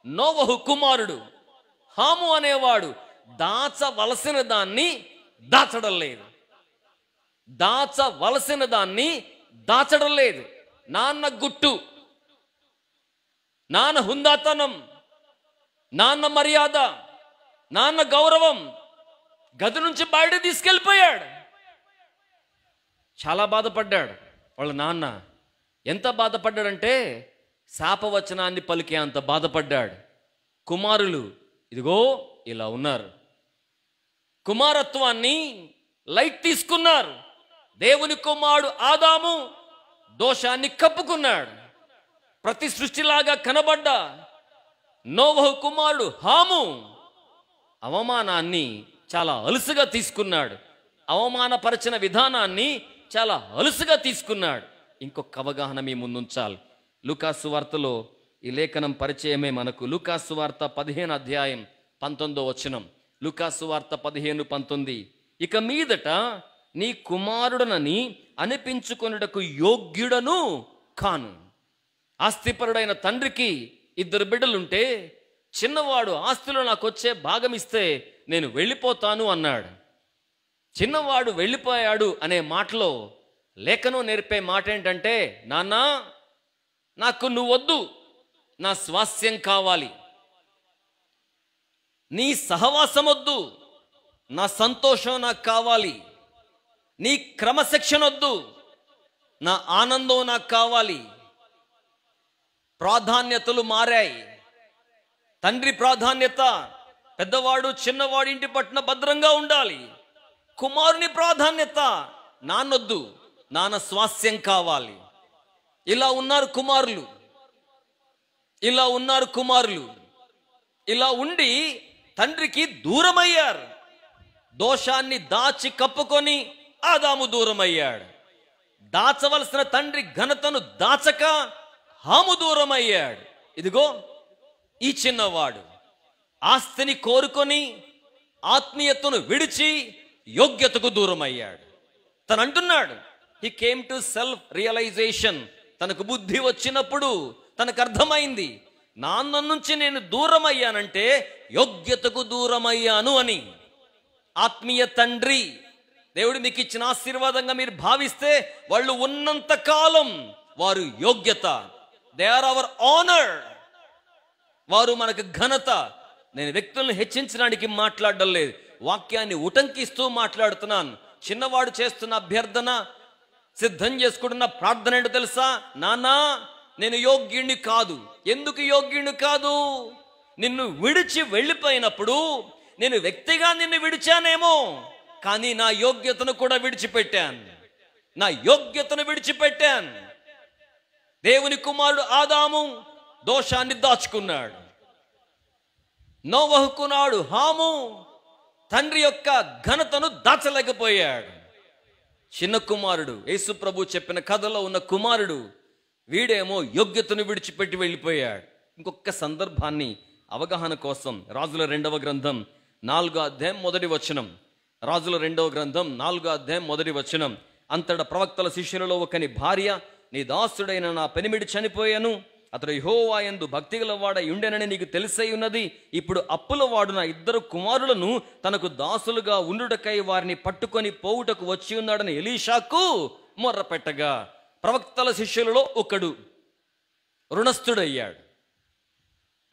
నోవహు కుమారుడు హాము అనేవాడు దాచవలసిన దాన్ని దాచడం లేదు, దాచవలసిన దాన్ని దాచడం లేదు. నాన్న గుట్టు, నాన్న హుందాతనం, నాన్న మర్యాద, నాన్న గౌరవం గది నుంచి బయట తీసుకెళ్ళిపోయాడు. చాలా బాధపడ్డాడు వాళ్ళ నాన్న. ఎంత బాధపడ్డాడంటే శాపవచనాన్ని పలికే అంత బాధపడ్డాడు. కుమారులు ఇదిగో ఇలా ఉన్నారు, కుమారత్వాన్ని లైట్ తీసుకున్నారు. దేవుని కుమారుడు ఆదాము దోషాన్ని కప్పుకున్నాడు. ప్రతి సృష్టిలాగా కనబడ్డ నోవహు కుమారుడు హాము అవమానాన్ని చాలా అలుసుగా తీసుకున్నాడు. అవమానపరిచిన విధానాన్ని చాలా అలుసుగా తీసుకున్నాడు. ఇంకొక అవగాహన మీ ముందుంచాలి. లూకాసు వార్తలో ఈ లేఖనం పరిచయమే మనకు. లూకాసు వార్త 15 అధ్యాయం 19వ వచనం. లూకాసు వార్త 15:19. ఇక మీదట నీ కుమారుడనని అనిపించుకొనుటకు యోగ్యుడను కాను. ఆస్తిపరుడైన తండ్రికి 2 బిడ్డలుంటే చిన్నవాడు ఆస్తిలో నాకు వచ్చే భాగం ఇస్తే నేను వెళ్ళిపోతాను అన్నాడు. చిన్నవాడు వెళ్ళిపోయాడు అనే మాటలో లేఖనం నేర్పే మాట ఏంటంటే, నాన్నా నాకు నువ్వొద్దు, నా స్వాస్థ్యం కావాలి, నీ సహవాసం వద్దు, నా సంతోషం నాకు కావాలి, నీ క్రమశిక్షణ వద్దు, నా ఆనందం నాకు కావాలి. ప్రాధాన్యతలు మారాయి. తండ్రి ప్రాధాన్యత పెద్దవాడు చిన్నవాడు ఇంటి పట్ల భద్రంగా ఉండాలి. కుమారుని ప్రాధాన్యత నాన్నొద్దు, నాన్న స్వాస్థ్యం కావాలి. ఇలా ఉన్నారు కుమారులు, ఇలా ఉన్నారు కుమారులు. ఇలా ఉండి తండ్రికి దూరమయ్యారు. దోషాన్ని దాచి కప్పుకొని ఆదాము దూరమయ్యాడు. దాచవలసిన తండ్రి ఘనతను దాచక హాము దూరమయ్యాడు. ఇదిగో ఈ చిన్నవాడు ఆస్తిని కోరుకొని ఆత్మీయతను విడిచి యోగ్యతకు దూరమయ్యాడు. తను అంటున్నాడు, he came to self realization. తనకు బుద్ధి వచ్చినప్పుడు తనకు అర్థమైంది, నాన్న నుంచి నేను దూరం అయ్యానంటే యోగ్యతకు దూరమయ్యాను అని. ఆత్మీయ తండ్రి దేవుడు మీకు ఇచ్చిన ఆశీర్వాదంగా మీరు భావిస్తే వాళ్ళు ఉన్నంత కాలం వారు యోగ్యత, దే ఆర్ అవర్ ఆనర్, వారు మనకు ఘనత. నేను వ్యక్తులను హెచ్చించడానికి మాట్లాడడం లేదు, వాక్యాన్ని ఉటంకిస్తూ మాట్లాడుతున్నాను. చిన్నవాడు చేస్తున్న అభ్యర్థన, సిద్ధం చేసుకుంటున్న ప్రార్థన ఏంటో తెలుసా? నాన్నా నేను యోగ్యుణ్ణి కాదు. ఎందుకు యోగ్యుణ్ణి కాదు? నిన్ను విడిచి వెళ్ళిపోయినప్పుడు నేను వ్యక్తిగా నిన్ను విడిచానేమో, కానీ నా యోగ్యతను కూడా విడిచిపెట్టాను, నా యోగ్యతను విడిచిపెట్టాను. దేవుని కుమారుడు ఆదాము దోషాన్ని దాచుకున్నాడు. నోవహు కుమారుడు హాము తండ్రి యొక్క ఘనతను దాచలేకపోయాడు. చిన్న కుమారుడు యేసు ప్రభు చెప్పిన కథలో ఉన్న కుమారుడు వీడేమో యోగ్యతను విడిచిపెట్టి వెళ్ళిపోయాడు. ఇంకొక సందర్భాన్ని అవగాహన కోసం రాజుల 2వ గ్రంథం 4వ అధ్యాయం 1వ వచనం. రాజుల 2వ గ్రంథం 4వ అధ్యాయం 1వ వచనం. అంతట ప్రవక్తల శిష్యులలో ఒకని భార్య, నీ దాసుడైన నా పెనిమిడి చనిపోయాను, అతడు యెహోవా యందు భక్తిగల వాడై ఉండెనని నీకు తెలిసై ఉన్నది. ఇప్పుడు అప్పుల వాడు నా 2 కుమారులను తనకు దాసులుగా ఉండుటకై వారిని పట్టుకొని పోవుటకు వచ్చి ఉన్నాడని ఎలీషాకు మొర్ర పెట్టగా, ప్రవక్తల శిష్యులలో ఒకడు రుణస్థుడయ్యాడు.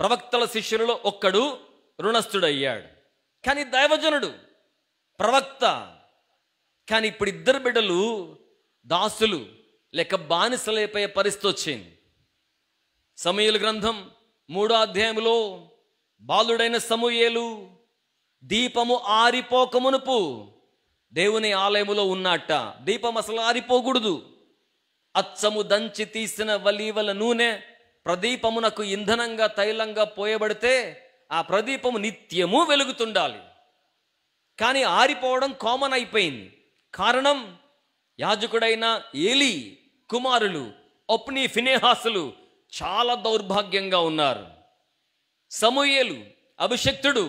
ప్రవక్తల శిష్యులలో ఒక్కడు రుణస్థుడయ్యాడు. కానీ దైవజనుడు, ప్రవక్త. కానీ ఇప్పుడు 2 బిడ్డలు దాసులు లేక బానిసలైపోయే పరిస్థితి వచ్చింది. సమూయేలు గ్రంథం 3వ అధ్యాయంలో బాలుడైన సమూయేలు దీపము ఆరిపోకమునుపు దేవుని ఆలయములో ఉన్నట్ట. దీపం అసలు ఆరిపోకూడదు. అచ్చము దంచి తీసిన వలీవల నూనె ప్రదీపమునకు ఇంధనంగా తైలంగా పోయబడితే ఆ ప్రదీపము నిత్యము వెలుగుతుండాలి. కానీ ఆరిపోవడం కామన్ అయిపోయింది. కారణం, యాజకుడైన ఏలీ కుమారులు ఒప్నీ ఫినెహాసులు చాలా దౌర్భాగ్యంగా ఉన్నారు. సమూయేలు అభిషక్తుడు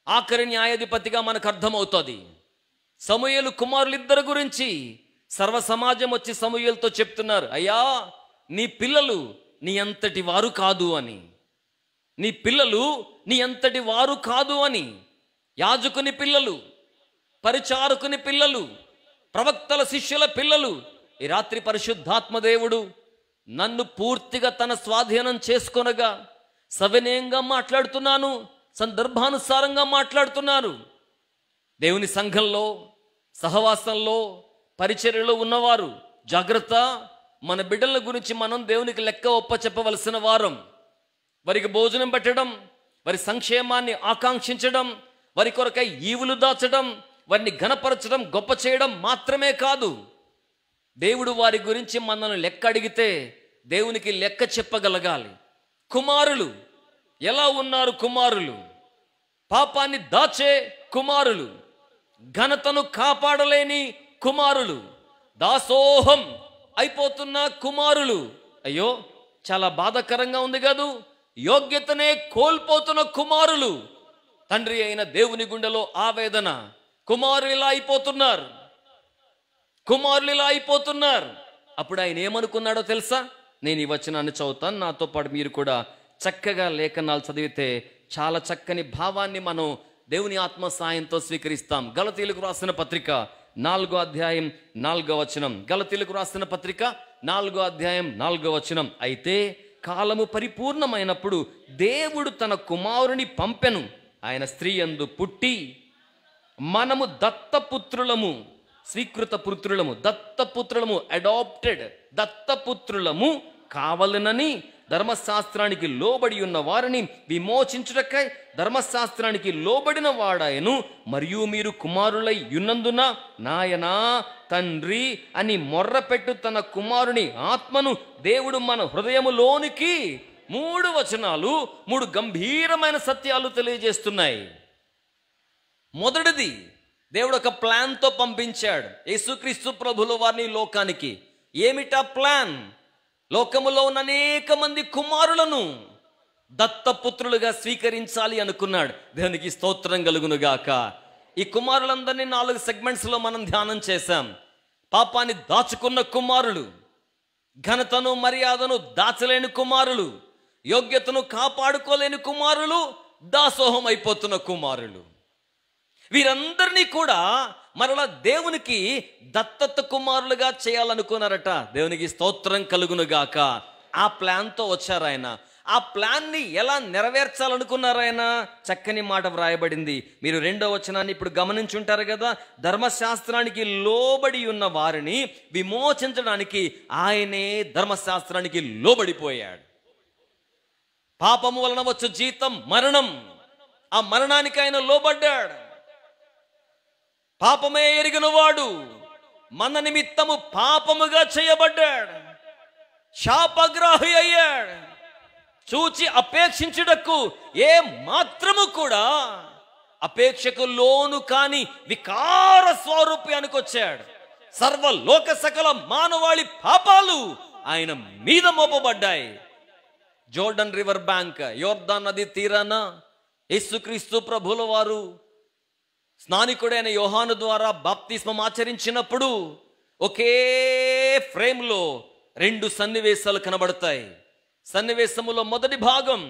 ఆఖరి న్యాయాధిపతిగా మనకు అర్థమవుతుంది. సమూయేలు కుమారులిద్దరి గురించి సర్వ సమాజం వచ్చి సమూయేలుతో చెప్తున్నారు, అయ్యా నీ పిల్లలు నీ అంతటి వారు కాదు అని, నీ పిల్లలు నీ అంతటి వారు కాదు అని. యాజకుని పిల్లలు, పరిచారకుని పిల్లలు, ప్రవక్తల శిష్యుల పిల్లలు. ఈ రాత్రి పరిశుద్ధాత్మ దేవుడు నన్ను పూర్తిగా తన స్వాధీనం చేసుకొనగా సవినయంగా మాట్లాడుతున్నాను, సందర్భానుసారంగా మాట్లాడుతున్నాను. దేవుని సంఘంలో, సహవాసంలో, పరిచర్యలో ఉన్నవారు జాగ్రత్త. మన బిడ్డల గురించి మనం దేవునికి లెక్క ఒప్పచెప్పవలసిన వారం. వారికి భోజనం పెట్టడం, వారి సంక్షేమాన్ని ఆకాంక్షించడం, వారి కొరకై ఈవులు దాచడం, వారిని ఘనపరచడం, గొప్ప చేయడం మాత్రమే కాదు. దేవుడు వారి గురించి మనల్ని లెక్క అడిగితే దేవునికి లెక్క చెప్పగలగాలి. కుమారులు ఎలా ఉన్నారు? కుమారులు పాపాన్ని దాచే కుమారులు, ఘనతను కాపాడలేని కుమారులు, దాసోహం అయిపోతున్న కుమారులు. అయ్యో చాలా బాధాకరంగా ఉంది కాదు. యోగ్యతనే కోల్పోతున్న కుమారులు. తండ్రి అయిన దేవుని గుండెలో ఆవేదన. కుమారులు ఇలా అయిపోతున్నారు, కుమారులు ఇలా అయిపోతున్నారు. అప్పుడు ఆయన ఏమనుకున్నాడో తెలుసా? నేను ఈ వచనాన్ని చదువుతాను, నాతో పాటు మీరు కూడా చక్కగా లేఖనాలు చదివితే చాలా చక్కని భావాన్ని మనం దేవుని ఆత్మ సాయంతో స్వీకరిస్తాం. గలతీయులకు రాసిన పత్రిక 4వ అధ్యాయం 4వ వచనం. గలతీయులకు రాసిన పత్రిక 4వ అధ్యాయం 4వ వచనం. అయితే కాలము పరిపూర్ణమైనప్పుడు దేవుడు తన కుమారుని పంపెను. ఆయన స్త్రీ యందు పుట్టి మనము దత్తపుత్రులము, స్వీకృత పుత్రులము, దత్తపుత్రులము, అడాప్టెడ్ దత్తపుత్రులము కావలనని ధర్మశాస్త్రానికి లోబడి ఉన్న వారిని విమోచించుటకై ధర్మశాస్త్రానికి లోబడిన వాడాయను. మరియు మీరు కుమారులై యున్నందున నాయనా తండ్రి అని మొర్రపెట్టు తన కుమారుని ఆత్మను దేవుడు మన హృదయములోనికి 3 వచనాలు 3 గంభీరమైన సత్యాలు తెలియజేస్తున్నాయి. మొదటిది, దేవుడు ఒక ప్లాన్తో పంపించాడు యేసుక్రీస్తు ప్రభుల వారిని లోకానికి. ఏమిటా ప్లాన్? లోకములో ఉన్న అనేక మంది కుమారులను దత్తపుత్రులుగా స్వీకరించాలి అనుకున్నాడు. దేవునికి స్తోత్రం కలుగునుగాక. ఈ కుమారులందరినీ 4 సెగ్మెంట్స్లో మనం ధ్యానం చేశాం. పాపాన్ని దాచుకున్న కుమారులు, ఘనతను మర్యాదను దాచలేని కుమారులు, యోగ్యతను కాపాడుకోలేని కుమారులు, దాసోహం అయిపోతున్న కుమారులు. వీరందరినీ కూడా మరలా దేవునికి దత్తత కుమారులుగా చేయాలనుకున్నారట. దేవునికి స్తోత్రం కలుగునుగాక. ఆ ప్లాన్తో వచ్చారు ఆయన. ఆ ప్లాన్ని ఎలా నెరవేర్చాలనుకున్నారు ఆయన? చక్కని మాట వ్రాయబడింది. మీరు 2వ వచనాన్ని ఇప్పుడు గమనించుంటారు కదా. ధర్మశాస్త్రానికి లోబడి ఉన్న వారిని విమోచించడానికి ఆయనే ధర్మశాస్త్రానికి లోబడిపోయాడు. పాపము వలన వచ్చు జీతం మరణం. ఆ మరణానికి ఆయన లోబడ్డాడు. పాపమే ఎరిగిన వాడు మన నిమిత్తము పాపముగా చేయబడ్డాడు, శాపగ్రాహి అయ్యాడు. చూచి అపేక్షించుటకు ఏ మాత్రము కూడా అపేక్షకు లోను కాని వికార స్వరూపానికి వచ్చాడు. సర్వలోక సకల మానవాళి పాపాలు ఆయన మీద మోపబడ్డాయి. జోర్డన్ రివర్ బ్యాంక్, యోర్దాన్ నది తీరాన యేసుక్రీస్తు ప్రభుల వారు స్నానికుడైన యోహాను ద్వారా బాప్తిస్మం ఆచరించినప్పుడు ఒకే ఫ్రేమ్లో 2 సన్నివేశాలు కనబడతాయి. సన్నివేశములో మొదటి భాగం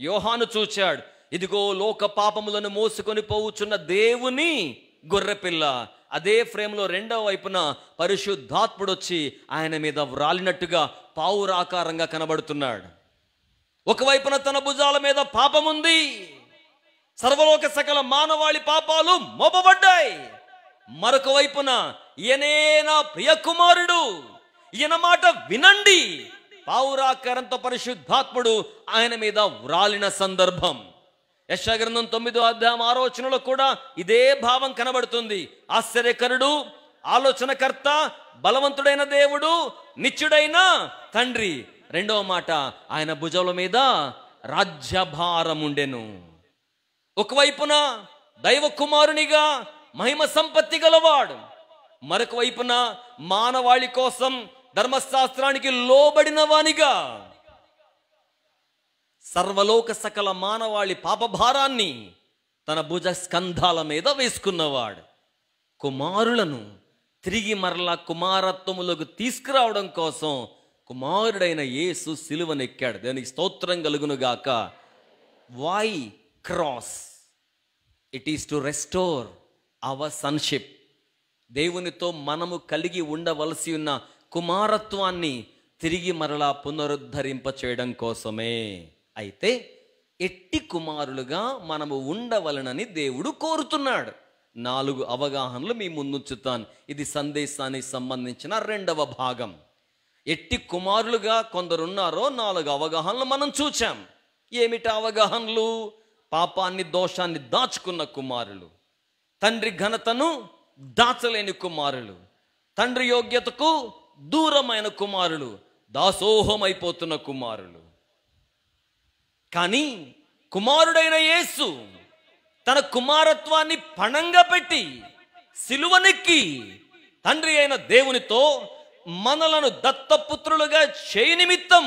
యోహాను చూచాడు, ఇదిగో లోక పాపములను మోసుకొని పోవుచున్న దేవుని గొర్రెపిల్ల. అదే ఫ్రేమ్లో 2వ వైపున పరిశుద్ధాత్ముడు వచ్చి ఆయన మీద వ్రాలినట్టుగా పావురాకారంగా కనబడుతున్నాడు. ఒకవైపున తన భుజాల మీద పాపముంది, సర్వలోక సకల మానవాళి పాపాలు మోపబడ్డాయి. మరొక వైపున ఈయనే నా ప్రియ కుమారుడు, ఈయన మాట వినండి, పావురాకారంతో పరిశుద్ధాత్ముడు ఆయన మీద వ్రాలిన సందర్భం. యెషయా గ్రంథం 9వ అధ్యాయం 6వ వచనంలో కూడా ఇదే భావం కనబడుతుంది. ఆశ్చర్యకరుడు, ఆలోచనకర్త, బలవంతుడైన దేవుడు, నిత్యుడైన తండ్రి, రెండవ మాట, ఆయన భుజముల మీద రాజ్యభారం ఉండెను. ఒకవైపున దైవ కుమారునిగా మహిమ సంపత్తి గలవాడు, మరొక వైపున మానవాళి కోసం ధర్మశాస్త్రానికి లోబడిన వానిగా సర్వలోక సకల మానవాళి పాపభారాన్ని తన భుజ స్కంధాల మీద వేసుకున్నవాడు. కుమారులను తిరిగి మరలా కుమారత్వములకు తీసుకురావడం కోసం కుమారుడైన యేసు సిలువనెక్కాడు. దానికి స్తోత్రం కలుగునుగాక. Why cross? It is to restore our sonship. దేవునితో మనము కలిగి ఉండవలసి ఉన్న కుమారత్వాన్ని తిరిగి మరలా పునరుద్ధరింప చేయడం కోసమే. అయితే ఎట్టి కుమారులుగా మనము ఉండవలనని దేవుడు కోరుతున్నాడు. 4 అవగాహనలు మీ ముందుంచుతాను. ఇది సందేశానికి సంబంధించిన 2వ భాగం. ఎట్టి కుమారులుగా కొందరున్నారో 4 అవగాహనలు మనం చూచాం. ఏమిటి అవగాహనలు? పాపాన్ని, దోషాన్ని దాచుకున్న కుమారులు, తండ్రి ఘనతను దాచలేని కుమారులు, తండ్రి యోగ్యతకు దూరమైన కుమారులు, దాసోహమైపోతున్న కుమారులు. కానీ కుమారుడైన యేసు తన కుమారత్వాన్ని పణంగా పెట్టి సిలువనెక్కి తండ్రి అయిన దేవునితో మనలను దత్తపుత్రులుగా చేయ నిమిత్తం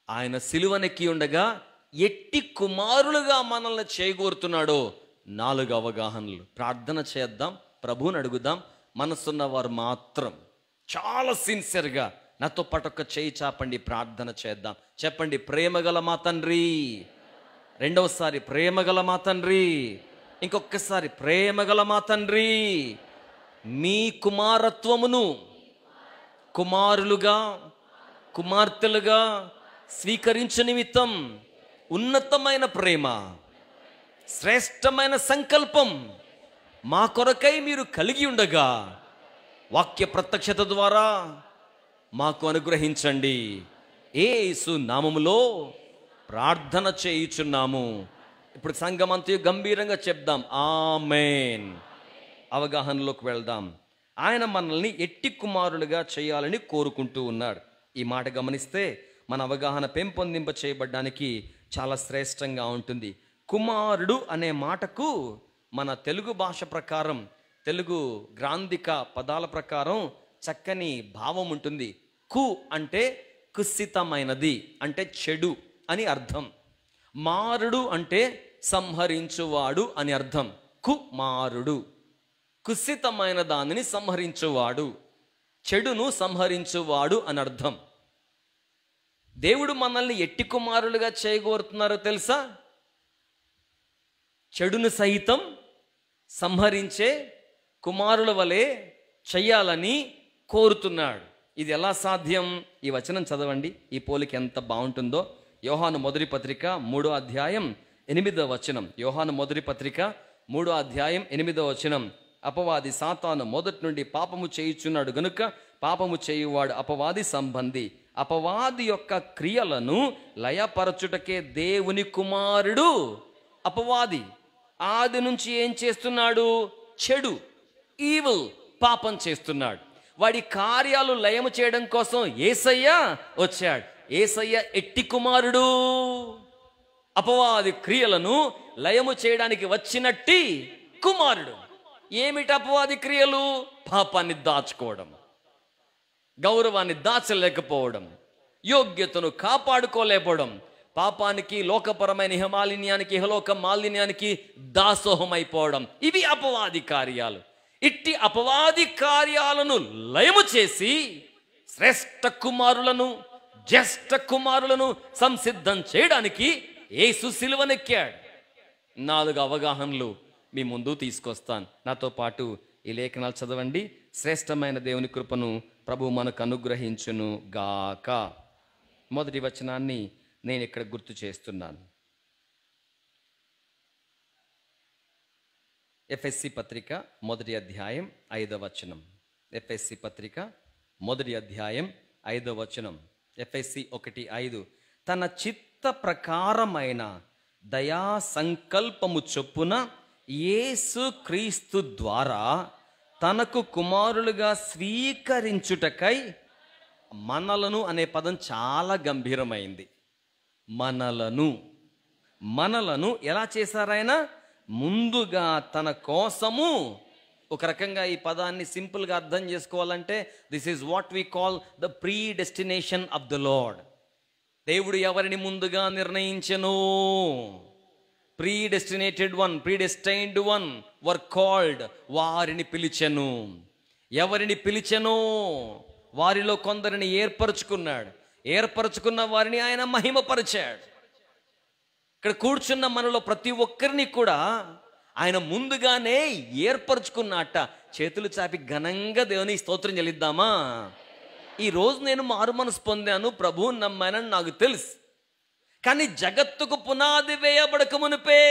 ఆయన సిలువనెక్కి ఉండగా ఎట్టి కుమారులుగా మనల్ని చేయగోరుతున్నాడో 4 అవగాహనలు. ప్రార్థన చేద్దాం, ప్రభువుని అడుగుదాం. మనసున్న వారు మాత్రం చాలా సిన్సియర్గా నాతో పాటు ఒక చేయి చాపండి, ప్రార్థన చేద్దాం. చెప్పండి, ప్రేమగల మా తండ్రి. రెండవసారి, ప్రేమగల మా తండ్రి. ఇంకొకసారి, ప్రేమగల మా తండ్రి. మీ కుమారత్వమును కుమారులుగా, కుమార్తెలుగా స్వీకరించు నిమిత్తం ఉన్నతమైన ప్రేమ, శ్రేష్టమైన సంకల్పం మా కొరకై మీరు కలిగి ఉండగా వాక్య ప్రత్యక్షత ద్వారా మాకు అనుగ్రహించండి. యేసు నామములో ప్రార్థన చేయుచున్నాము. ఇప్పుడు సంఘమంతా గంభీరంగా చెప్దాం, ఆమేన్. అవగాహనలోకి వెళ్దాం. ఆయన మనల్ని ఎట్టి కుమారులుగా చేయాలని కోరుకుంటూ ఉన్నాడు. ఈ మాట గమనిస్తే మన అవగాహన పెంపొందింప చేయబడ్డానికి చాలా శ్రేష్టంగా ఉంటుంది. కుమారుడు అనే మాటకు మన తెలుగు భాష ప్రకారం, తెలుగు గ్రాంధిక పదాల ప్రకారం చక్కని భావం ఉంటుంది. కు అంటే కుత్సితమైనది, అంటే చెడు అని అర్థం. మారుడు అంటే సంహరించువాడు అని అర్థం. కుమారుడు కుత్సితమైన దానిని సంహరించువాడు, చెడును సంహరించువాడు అని అర్థం. దేవుడు మనల్ని ఎట్టి కుమారులుగా చేయగోరుతున్నారో తెలుసా? చెడును సహితం సంహరించే కుమారుల వలె చెయ్యాలని కోరుతున్నాడు. ఇది ఎలా సాధ్యం? ఈ వచనం చదవండి, ఈ పోలిక ఎంత బాగుంటుందో. యోహాను మొదటి పత్రిక 3వ అధ్యాయం 8వ వచనం. యోహాను మొదటి పత్రిక 3వ అధ్యాయం 8వ వచనం. అపవాది సాతాను మొదటి నుండి పాపము చేయుచున్నాడు గనుక పాపము చేయువాడు అపవాది సంబంధి. అపవాది యొక్క క్రియలను లయపరచుటకే దేవుని కుమారుడు. అపవాది ఆది నుంచి ఏం చేస్తున్నాడు? చెడు, ఈవిల్, పాపం చేస్తున్నాడు. వాడి కార్యాలు లయము చేయడం కోసం యేసయ్య వచ్చాడు. యేసయ్య ఎట్టి కుమారుడు. అపవాది క్రియలను లయము చేయడానికి వచ్చినట్టి కుమారుడు. ఏమిటి అపవాది క్రియలు? పాపాన్ని దాచుకోవడం, గౌరవాన్ని దాచలేకపోవడం, యోగ్యతను కాపాడుకోలేకపోవడం, పాపానికి, లోకపరమైన ఇహమాలిన్యానికి, ఇహలోక మాలిన్యానికి దాసోహమైపోవడం. ఇవి అపవాది కార్యాలు. ఇట్టి అపవాది కార్యాలను లయము చేసి శ్రేష్ఠ కుమారులను, జ్యేష్ఠ కుమారులను సంసిద్ధం చేయడానికి యేసు సిలువనెక్కాడు. 4 అవగాహనలు మీ ముందు తీసుకొస్తాను. నాతో పాటు ఈ లేఖనాలు చదవండి. శ్రేష్టమైన దేవుని కృపను ప్రభు మనకు అనుగ్రహించును గాక. మొదటి వచనాన్ని నేను ఇక్కడ గుర్తు చేస్తున్నాను. ఎఫెసీ పత్రిక 1వ అధ్యాయం 5వ వచనం. ఎఫెసీ పత్రిక 1వ అధ్యాయం 5వ వచనం. ఎఫెసీ 1:5. తన చిత్త ప్రకారమైన దయా సంకల్పము చొప్పున యేసు క్రీస్తు ద్వారా తనకు కుమారులుగా స్వీకరించుటకై మనలను అనే పదం చాలా గంభీరమైంది. మనలను ఎలా చేశారు ఆయన? ముందుగా తన కోసము. ఒక రకంగా ఈ పదాన్ని సింపుల్గా అర్థం చేసుకోవాలంటే this is what we call the pre destination of the lord. దేవుడు ఎవరిని ముందుగా నిర్ణయించెను? ప్రీడెస్టినేటెడ్ వన్ వర్ కాల్డ్, వారిని పిలిచెను. ఎవరిని పిలిచెను? వారిలో కొందరిని ఏర్పరచుకున్నాడు. ఏర్పరచుకున్న వారిని ఆయన మహిమపరిచాడు. ఇక్కడ కూర్చున్న మనలో ప్రతి ఒక్కరిని కూడా ఆయన ముందుగానే ఏర్పరచుకున్నట్ట. చేతులు చాపి ఘనంగా దేవుని స్తోత్రం చెల్లిద్దామా? ఈరోజు నేను మారు మనసు పొందాను, ప్రభువుని నమ్మానని నాకు తెలుసు. కానీ జగత్తుకు పునాది వేయబడక మునిపే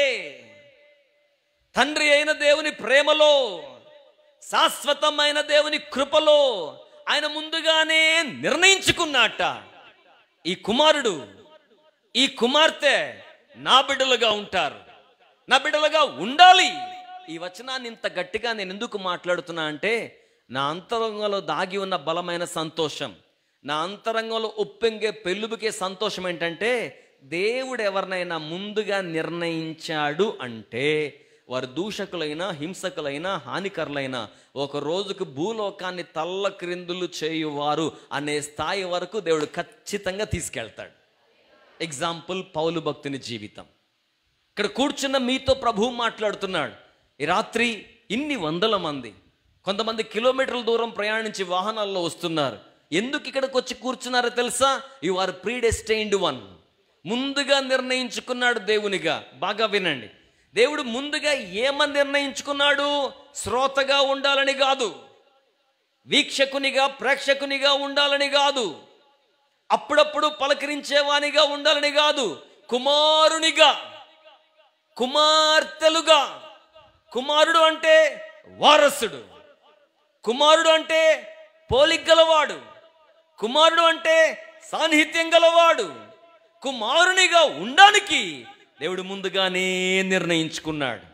తండ్రి అయిన దేవుని ప్రేమలో, శాశ్వతమైన దేవుని కృపలో ఆయన ముందుగానే నిర్ణయించుకున్నట్ట. ఈ కుమారుడు, ఈ కుమార్తె నా బిడ్డలుగా ఉంటారు, నా బిడ్డలుగా ఉండాలి. ఈ వచనాన్ని ఇంత గట్టిగా నేను ఎందుకు మాట్లాడుతున్నా అంటే, నా అంతరంగంలో దాగి ఉన్న బలమైన సంతోషం, నా అంతరంగంలో ఉప్పొంగే పెళ్ళుబుకే సంతోషం ఏంటంటే, దేవుడు ఎవరినైనా ముందుగా నిర్ణయించాడు అంటే వారు దూషకులైనా, హింసకులైనా, హానికరులైనా ఒక రోజుకు భూలోకాన్ని తల్లక్రిందులు చేయువారు అనే స్థాయి వరకు దేవుడు ఖచ్చితంగా తీసుకెళ్తాడు. ఎగ్జాంపుల్ పౌలు భక్తుని జీవితం. ఇక్కడ కూర్చున్న మీతో ప్రభువు మాట్లాడుతున్నాడు. ఈ రాత్రి ఇన్ని వందల మంది, కొంతమంది కిలోమీటర్ల దూరం ప్రయాణించి వాహనాల్లో వస్తున్నారు. ఎందుకు ఇక్కడికి వచ్చి కూర్చున్నారో తెలుసా? You are predestined one. ముందుగా నిర్ణయించుకున్నాడు దేవునిగా. బాగా వినండి, దేవుడు ముందుగా ఏమని నిర్ణయించుకున్నాడు? శ్రోతగా ఉండాలని కాదు, వీక్షకునిగా, ప్రేక్షకునిగా ఉండాలని కాదు, అప్పుడప్పుడు పలకరించేవానిగా ఉండాలని కాదు, కుమారునిగా, కుమార్తెలుగా. కుమారుడు అంటే వారసుడు, కుమారుడు అంటే పోలిక గలవాడు, కుమారుడు అంటే సాన్నిహిత్యం గలవాడు. కుమారునిగా ఉండడానికి దేవుడు ముందుగానే నిర్ణయించుకున్నాడు.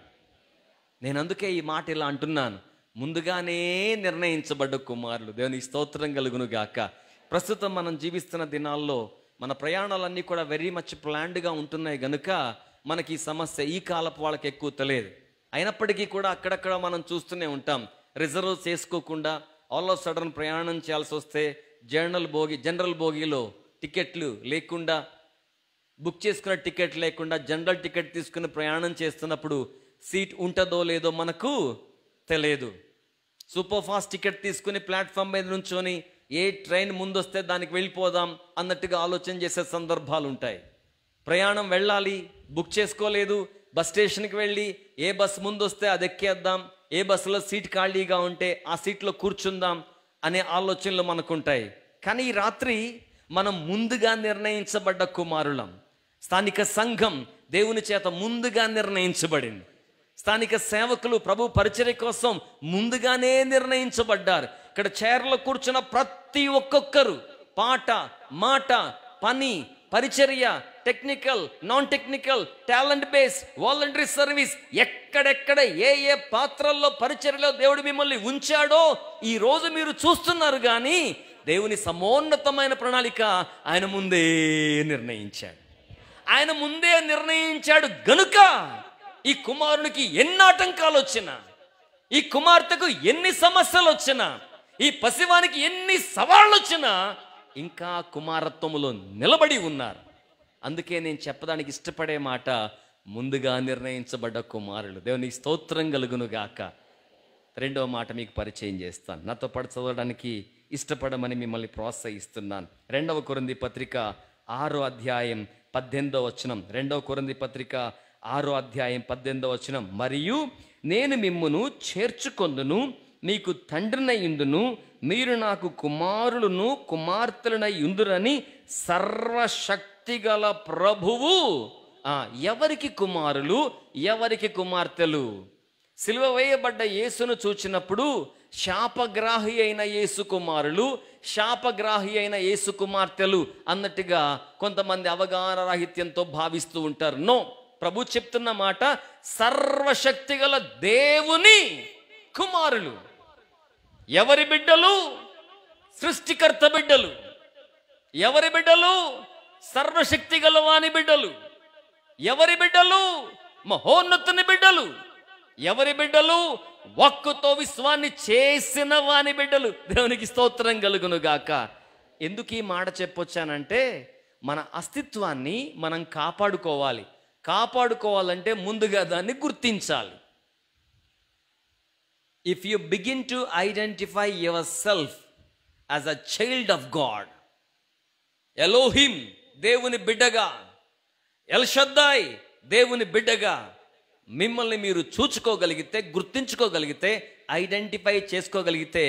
నేను అందుకే ఈ మాట ఇలా అంటున్నాను, ముందుగానే నిర్ణయించబడ్డ కుమారులు. దేవునికి స్తోత్రం కలుగును గాక. ప్రస్తుతం మనం జీవిస్తున్న దినాల్లో మన ప్రయాణాలన్నీ కూడా వెరీ మచ్ ప్లాన్డ్గా ఉంటున్నాయి గనుక మనకి ఈ సమస్య ఈ కాలపు వాళ్ళకి ఎక్కువ తెలియదు. అయినప్పటికీ కూడా అక్కడక్కడ మనం చూస్తూనే ఉంటాం, రిజర్వ్ చేసుకోకుండా ఆల్ ఆఫ్ సడన్ ప్రయాణం చేయాల్సి వస్తే జనరల్ బోగీలో టికెట్లు లేకుండా, బుక్ చేసుకున్న టికెట్ లేకుండా జనరల్ టికెట్ తీసుకుని ప్రయాణం చేస్తున్నప్పుడు సీట్ ఉంటుందో లేదో మనకు తెలియదు. సూపర్ ఫాస్ట్ టికెట్ తీసుకుని ప్లాట్ఫామ్ మీద నుంచొని ఏ ట్రైన్ ముందొస్తే దానికి వెళ్ళిపోదాం అన్నట్టుగా ఆలోచన చేసే సందర్భాలు ఉంటాయి. ప్రయాణం వెళ్ళాలి, బుక్ చేసుకోలేదు, బస్ స్టేషన్కి వెళ్ళి ఏ బస్ ముందొస్తే అది ఎక్కేద్దాం, ఏ బస్సులో సీట్ ఖాళీగా ఉంటే ఆ సీట్లో కూర్చుందాం అనే ఆలోచనలు మనకుంటాయి. కానీ ఈ రాత్రి మనం ముందుగా నిర్ణయించబడ్డ కుమారులం. స్థానిక సంఘం దేవుని చేత ముందుగా నిర్ణయించబడింది. స్థానిక సేవకులు ప్రభు పరిచర్య కోసం ముందుగానే నిర్ణయించబడ్డారు. ఇక్కడ చైర్లో కూర్చున్న ప్రతి ఒక్కొక్కరు పాట, మాట, పని, పరిచర్య, technical, non technical, talent base, voluntary service, ఎక్కడెక్కడ ఏ ఏ పాత్రల్లో పరిచర్యలో దేవుడు మిమ్మల్ని ఉంచాడో ఈ రోజు మీరు చూస్తున్నారు. కానీ దేవుని సమోన్నతమైన ప్రణాళిక ఆయన ముందే నిర్ణయించాడు. ఆయన ముందే నిర్ణయించాడు గనుక ఈ కుమారునికి ఎన్ని ఆటంకాలు వచ్చినా, ఈ కుమార్తెకు ఎన్ని సమస్యలు వచ్చినా, ఈ పసివానికి ఎన్ని సవాళ్ళు వచ్చినా ఇంకా కుమారత్వములో నిలబడి ఉన్నారు. అందుకే నేను చెప్పడానికి ఇష్టపడే మాట, ముందుగా నిర్ణయించబడ్డ కుమారులు. దేవునికి స్తోత్రం కలుగును గాక. రెండవ మాట మీకు పరిచయం చేస్తాను, నాతో పాటు చదవడానికి ఇష్టపడమని మిమ్మల్ని ప్రోత్సహిస్తున్నాను. 2 కొరింథీ పత్రిక 6వ అధ్యాయం 18వ వచనం. 2 కొరింథీ పత్రిక 6వ అధ్యాయం 18వ వచనం. మరియు నేను మిమ్మును చేర్చుకొందును, మీకు తండ్రినై యుందును, మీరు నాకు కుమారులను కుమార్తెలనై యుందురని సర్వశక్తిగల ప్రభువు. ఎవరికి కుమారులు, ఎవరికి కుమార్తెలు? సిలువ వేయబడ్డ యేసును చూచినప్పుడు శాపగ్రాహి అయిన యేసు కుమారులు, శాపగ్రాహి అయిన యేసు కుమార్తెలు అన్నట్టుగా కొంతమంది అవగాహన రాహిత్యంతో భావిస్తూ ఉంటారు. నో, ప్రభు చెప్తున్న మాట, సర్వశక్తి గల దేవుని కుమారులు. ఎవరి బిడ్డలు? సృష్టికర్త బిడ్డలు. ఎవరి బిడ్డలు? సర్వశక్తి గల వాని బిడ్డలు. ఎవరి బిడ్డలు? మహోన్నతుని బిడ్డలు. ఎవరి బిడ్డలు? వాక్కుతో విశ్వాన్ని చేసిన వాని బిడ్డలు. దేవునికి స్తోత్రం కలుగును గాక. ఎందుకు ఈ మాట చెప్పొచ్చానంటే, మన అస్తిత్వాన్ని మనం కాపాడుకోవాలి. కాపాడుకోవాలంటే ముందుగా దాన్ని గుర్తించాలి. If you begin to identify your self as a child of God, Elohim దేవుని బిడ్డగా, ఎల్ షద్దాయ్ దేవుని బిడ్డగా మిమ్మల్ని మీరు చూచుకోగలిగితే, గుర్తించుకోగలిగితే, ఐడెంటిఫై చేసుకోగలిగితే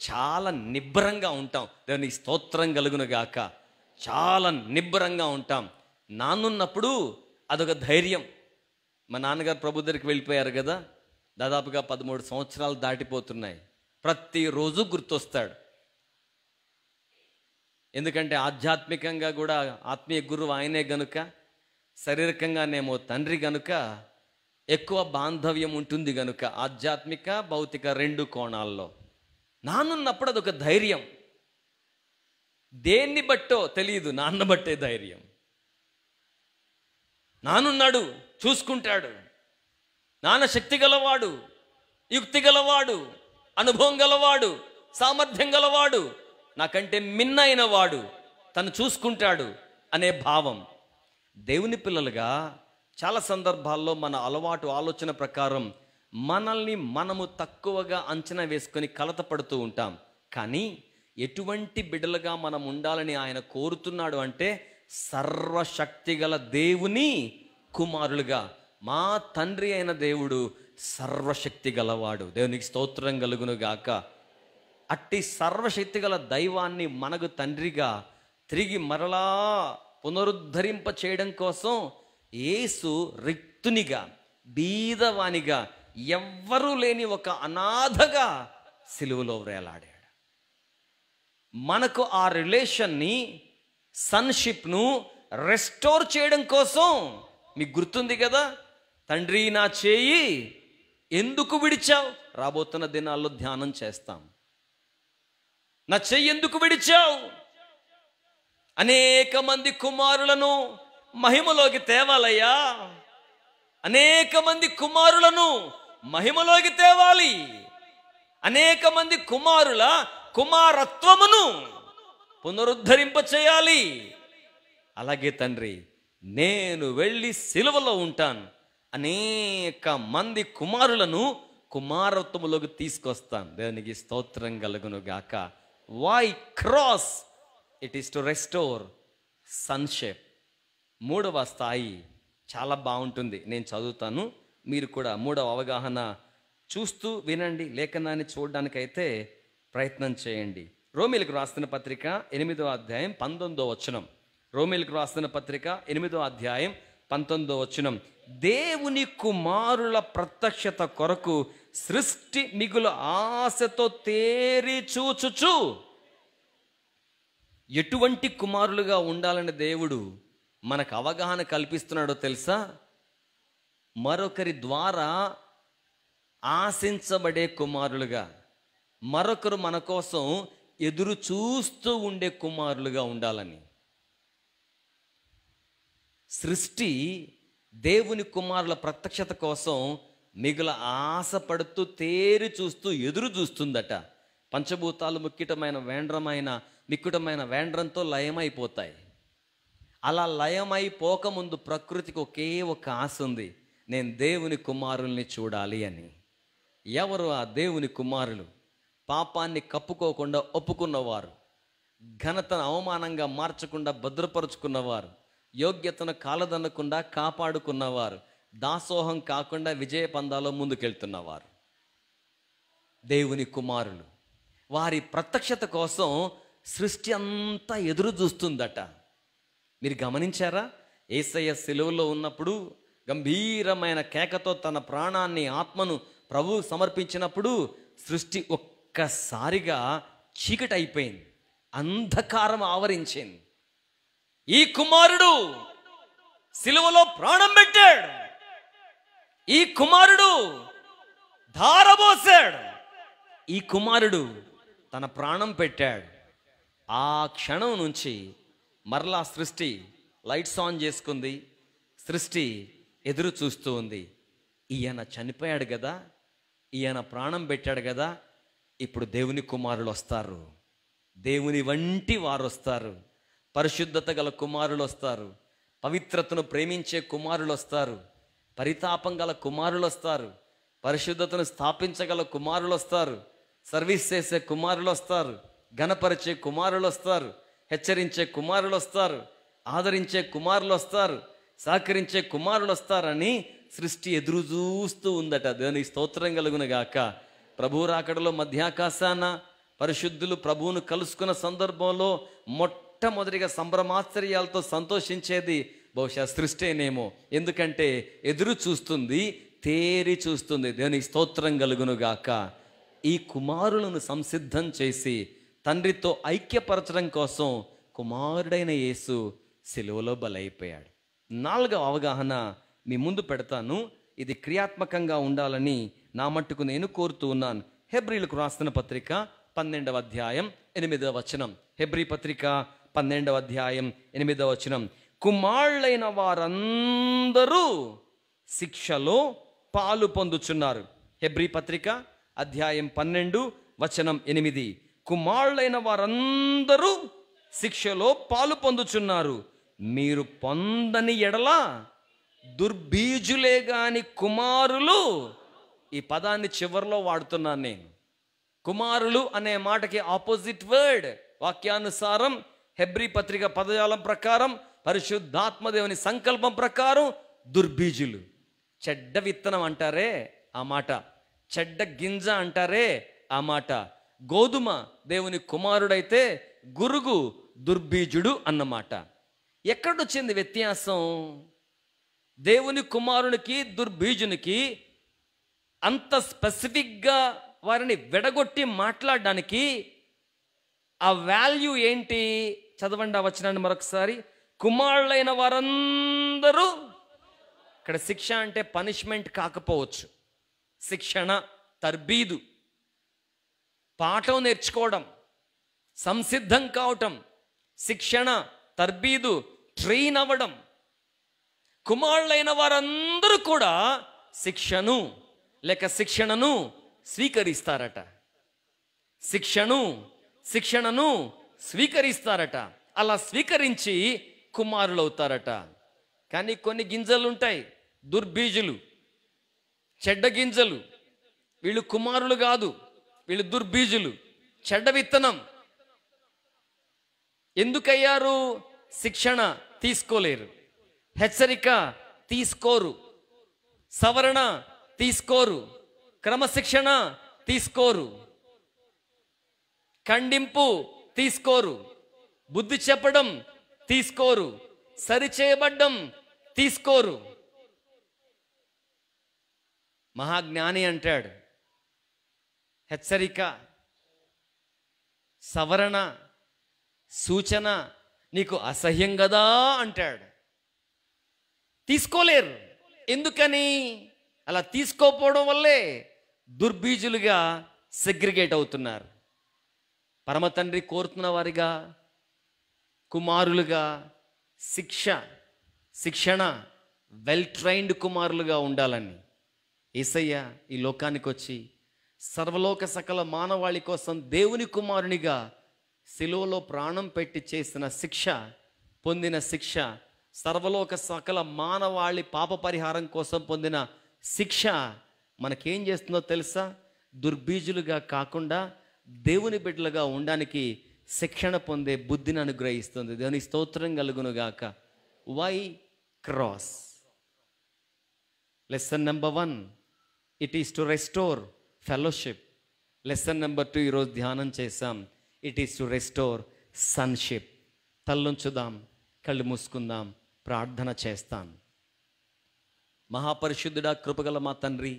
చాలా నిబ్బరంగా ఉంటాం. దేవునికి స్తోత్రం కలుగును గాక. చాలా నిబ్బరంగా ఉంటాం. నాన్నున్నప్పుడు అదొక ధైర్యం. మా నాన్నగారు ప్రభు దగ్గరికి వెళ్ళిపోయారు కదా, దాదాపుగా 13 సంవత్సరాలు దాటిపోతున్నాయి. ప్రతిరోజు గుర్తొస్తాడు. ఎందుకంటే ఆధ్యాత్మికంగా కూడా ఆత్మీయ గురువు ఆయనే గనుక, శారీరకంగానేమో తండ్రి గనుక ఎక్కువ బాంధవ్యం ఉంటుంది గనుక, ఆధ్యాత్మిక భౌతిక 2 కోణాల్లో. నాన్నున్నప్పుడు అదొక ధైర్యం. దేన్ని బట్టో తెలియదు, నాన్న బట్టే ధైర్యం. నానున్నాడు, చూసుకుంటాడు. నాన్న శక్తి గలవాడు, యుక్తి గలవాడు, అనుభవం గలవాడు, సామర్థ్యం గలవాడు, నాకంటే మిన్నైన వాడు, తను చూసుకుంటాడు అనే భావం. దేవుని పిల్లలుగా చాలా సందర్భాల్లో మన అలవాటు ఆలోచన ప్రకారం మనల్ని మనము తక్కువగా అంచనా వేసుకొని కలతపడుతూ ఉంటాం. కానీ ఎటువంటి బిడ్డలుగా మనం ఉండాలని ఆయన కోరుతున్నాడు అంటే, సర్వశక్తి గల దేవుని కుమారులుగా. మా తండ్రి అయిన దేవుడు సర్వశక్తి గలవాడు. దేవునికి స్తోత్రం కలుగును గాక. అట్టి సర్వశక్తి గల దైవాన్ని మనకు తండ్రిగా తిరిగి మరలా పునరుద్ధరింప చేయడం కోసం యేసు రిక్తునిగా, బీదవానిగా, ఎవ్వరూ లేని ఒక అనాథగా సిలువలో వేలాడాడు. మనకు ఆ రిలేషన్ని, సన్షిప్ను రెస్టోర్ చేయడం కోసం. మీకు గుర్తుంది కదా, తండ్రి నా చేయి ఎందుకు విడిచావు? రాబోతున్న దినాల్లో ధ్యానం చేస్తాం. నా చెయ్యి ఎందుకు విడిచావు? అనేక మంది కుమారులను మహిమలోకి తేవాలయ్యా. అనేక మంది కుమారులను మహిమలోకి తేవాలి. అనేక మంది కుమారుల కుమారత్వమును పునరుద్ధరింప చేయాలి. అలాగే తండ్రి, నేను వెళ్ళి సిలువలో ఉంటాను, అనేక మంది కుమారులను కుమారత్వములోకి తీసుకొస్తాను. దేవునికి స్తోత్రం కలుగును గాక. Why cross? It is to restore sonship. 3వ స్థాయి చాలా బాగుంటుంది. నేను చదువుతాను, మీరు కూడా 3వ అవగాహన చూస్తూ వినండి. లేఖనాన్ని చూడడానికైతే ప్రయత్నం చేయండి. రోమీలకు రాసిన పత్రిక 8వ అధ్యాయం 19వ వచనం. రోమీలకు రాసిన పత్రిక 8వ అధ్యాయం 19వ వచనం. దేవుని కుమారుల ప్రత్యక్షత కొరకు సృష్టి మిగులు ఆశతో తేరి చూచుచు. ఎటువంటి కుమారులుగా ఉండాలని దేవుడు మనకు అవగాహన కల్పిస్తున్నాడో తెలుసా? మరొకరి ద్వారా ఆశించబడే కుమారులుగా, మరొకరు మన కోసం ఎదురు చూస్తూ ఉండే కుమారులుగా ఉండాలని. సృష్టి దేవుని కుమారుల ప్రత్యక్షత కోసం మిగుల ఆశపడుతూ తేరి చూస్తూ ఎదురు చూస్తుందట. పంచభూతాలు మిక్కుటమైన వేండ్రంతో లయమైపోతాయి. అలా లయమైపోకముందు ప్రకృతికి ఒకే ఒక ఆశ ఉంది, నేను దేవుని కుమారుల్ని చూడాలి అని. ఎవరు ఆ దేవుని కుమారులు? పాపాన్ని కప్పుకోకుండా ఒప్పుకున్నవారు, ఘనతను అవమానంగా మార్చకుండా భద్రపరుచుకున్నవారు, యోగ్యతను కాలదన్నకుండా కాపాడుకున్నవారు, దాసోహం కాకుండా విజయ పందాలో ముందుకెళ్తున్నవారు దేవుని కుమారులు. వారి ప్రత్యక్షత కోసం సృష్టి అంతా ఎదురు చూస్తుందట. మీరు గమనించారా? యేసయ్య సిలువలో ఉన్నప్పుడు గంభీరమైన కేకతో తన ప్రాణాన్ని, ఆత్మను ప్రభువు సమర్పించినప్పుడు సృష్టి ఒక్కసారిగా చీకటి అయిపోయింది, అంధకారం ఆవరించింది. ఈ కుమారుడు సిలువలో ప్రాణం పెట్టాడు, ఈ కుమారుడు ధారబోసాడు, ఈ కుమారుడు తన ప్రాణం పెట్టాడు. ఆ క్షణం నుంచి మరలా సృష్టి లైట్స్ ఆన్ చేసుకుంది. సృష్టి ఎదురు చూస్తూ ఉంది. ఈయన చనిపోయాడు కదా, ఈయన ప్రాణం పెట్టాడు కదా, ఇప్పుడు దేవుని కుమారులు వస్తారు, దేవుని వంటి వారు వస్తారు, పరిశుద్ధత గల కుమారులు వస్తారు, పవిత్రతను ప్రేమించే కుమారులు వస్తారు, పరితాపం గల కుమారులు వస్తారు, పరిశుద్ధతను స్థాపించగల కుమారులు వస్తారు, సర్వీస్ చేసే కుమారులు వస్తారు, ఘనపరిచే కుమారులు వస్తారు, హెచ్చరించే కుమారులు వస్తారు, ఆదరించే కుమారులు వస్తారు, సహకరించే కుమారులు వస్తారని సృష్టి ఎదురు చూస్తూ ఉందట. దేవుని స్తోత్రం కలుగును గాక. ప్రభు రాకడలో మధ్యాకాశాన పరిశుద్ధులు ప్రభువును కలుసుకున్న సందర్భంలో మొట్టమొదటిగా సంభ్రమాశ్చర్యాలతో సంతోషించేది బహుశా సృష్టేనేమో. ఎందుకంటే ఎదురు చూస్తుంది, తేరి చూస్తుంది. దేవుని స్తోత్రం కలుగును గాక. ఈ కుమారులను సంసిద్ధం చేసి తండ్రితో ఐక్యపరచడం కోసం కుమారుడైన యేసు సిలువలో బలైపోయాడు. 4వ అవగాహన మీ ముందు పెడతాను. ఇది క్రియాత్మకంగా ఉండాలని నా మట్టుకు నేను కోరుతూ ఉన్నాను. హెబ్రీలకు రాసిన పత్రిక 12వ అధ్యాయం 8వ వచనం. హెబ్రీ పత్రిక 12వ అధ్యాయం 8వ వచనం. కుమారులైన వారందరూ శిక్షలో పాలు పొందుచున్నారు. హెబ్రీ పత్రిక అధ్యాయం 12 వచనం 8. కుమారులైన వారందరూ శిక్షలో పాలు పొందుచున్నారు. మీరు పొందని ఎడల దుర్బీజులే గాని కుమారులు. ఈ పదాన్ని చివరిలో వాడుతున్నాను నేను. కుమారులు అనే మాటకి ఆపోజిట్ వర్డ్ వాక్యానుసారం హెబ్రీ పత్రిక పదజాలం ప్రకారం, పరిశుద్ధాత్మదేవుని సంకల్పం ప్రకారం దుర్బీజులు. చెడ్డ విత్తనం అంటారే ఆ మాట, చెడ్డ గింజ అంటారే ఆ మాట. గోధుమ దేవుని కుమారుడైతే గురుగు దుర్బీజుడు అన్నమాట. ఎక్కడొచ్చింది వ్యత్యాసం? దేవుని కుమారునికి దుర్బీజునికి అంత స్పెసిఫిక్గా వారిని విడగొట్టి మాట్లాడడానికి ఆ వాల్యూ ఏంటి? చదవండి ఆ వచనాన్ని మరొకసారి. కుమారులైన వారందరూ, ఇక్కడ శిక్ష అంటే పనిష్మెంట్ కాకపోవచ్చు, శిక్షణ, తర్బీదు, పాఠం నేర్చుకోవడం, సంసిద్ధం కావటం, శిక్షణ, తర్బీదు, ట్రైన్ అవ్వడం. కుమారులైన వారందరూ కూడా శిక్షను లేక శిక్షణను స్వీకరిస్తారట. శిక్షణను స్వీకరిస్తారట. అలా స్వీకరించి కుమారులు అవుతారట. కానీ కొన్ని గింజలు ఉంటాయి, దుర్బీజులు, చెడ్డ గింజలు. వీళ్ళు కుమారులు కాదు, వీళ్ళు దుర్బీజులు, చెడ్డ విత్తనం. ఎందుకయ్యారు? శిక్షణ తీసుకోలేరు, హెచ్చరిక తీసుకోరు, సవరణ తీసుకోరు, క్రమశిక్షణ తీసుకోరు, ఖండింపు తీసుకోరు, బుద్ధి చెప్పడం తీసుకోరు, సరిచేయబడ్డం తీసుకోరు. మహాజ్ఞాని అంటాడు, హెచ్చరిక, సవరణ, సూచన నీకు అసహ్యం కదా అంటాడు. తీసుకోలేరు. ఎందుకని? అలా తీసుకోకపోవడం వల్లే దుర్బీజులుగా సెగ్రిగేట్ అవుతున్నారు. పరమ తండ్రి కోరుతున్న వారిగా, కుమారులుగా శిక్షణ, వెల్ ట్రైన్డ్ కుమారులుగా ఉండాలని యేసయ్య ఈ లోకానికి వచ్చి సర్వలోక సకల మానవాళి కోసం దేవుని కుమారునిగా సిలువలో ప్రాణం పెట్టి చేసిన శిక్ష, పొందిన శిక్ష, సర్వలోక సకల మానవాళి పాప పరిహారం కోసం పొందిన శిక్ష మనకేం చేస్తుందో తెలుసా? దుర్బీజులుగా కాకుండా దేవుని బిడ్డలుగా ఉండడానికి శిక్షణ పొందే బుద్ధిని అనుగ్రహిస్తుంది. దేవుని స్తోత్రం కలుగును గాక. Why cross? Lesson number 1, it is to restore fellowship. Lesson number 2 ఈరోజు ధ్యానం చేశాం, it is to restore sonship. తల్లుంచుదాం, కళ్ళు మూసుకుందాం, ప్రార్థన చేస్తాం. మహాపరిశుద్ధుడా, కృపగల మా తండ్రి,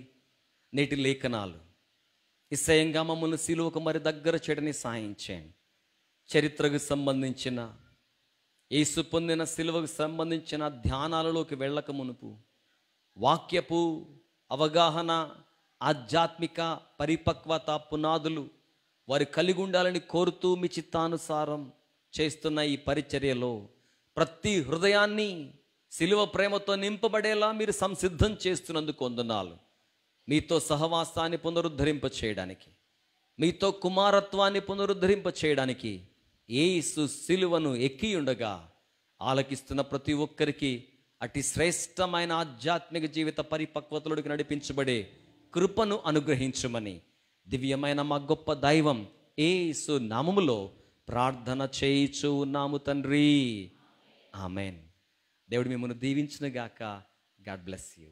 నేటి లేఖనాలు నిశ్చయంగా మమ్మల్ని సిలువకు మరి దగ్గర చేయడానికి సాయం చేయండి. చరిత్రకు సంబంధించిన, యేసు పొందిన సిలువకు సంబంధించిన ధ్యానాలలోకి వెళ్ళక మునుపు వాక్యపు అవగాహన, ఆధ్యాత్మిక పరిపక్వత పునాదులు వారు కలిగి ఉండాలని కోరుతూ మీ చిత్తానుసారం చేస్తున్న ఈ పరిచర్యలో ప్రతి హృదయాన్ని సిలువ ప్రేమతో నింపబడేలా మీరు సంసిద్ధం చేస్తున్నందుకు వందనాలు. మీతో సహవాసాన్ని పునరుద్ధరింప చేయడానికి, మీతో కుమారత్వాన్ని పునరుద్ధరింప చేయడానికి యేసు సిలువను ఎక్కి ఉండగా ఆలకిస్తున్న ప్రతి ఒక్కరికి అతి శ్రేష్టమైన ఆధ్యాత్మిక జీవిత పరిపక్వతలోకి నడిపించబడే కృపను అనుగ్రహించమని దివ్యమైన మా గొప్ప దైవం యేసు నామములో ప్రార్థన చేయిచు ఉన్నాము తండ్రి. ఆమెన్. దేవుడు మిమ్మల్ని దీవించును గాక. God bless you.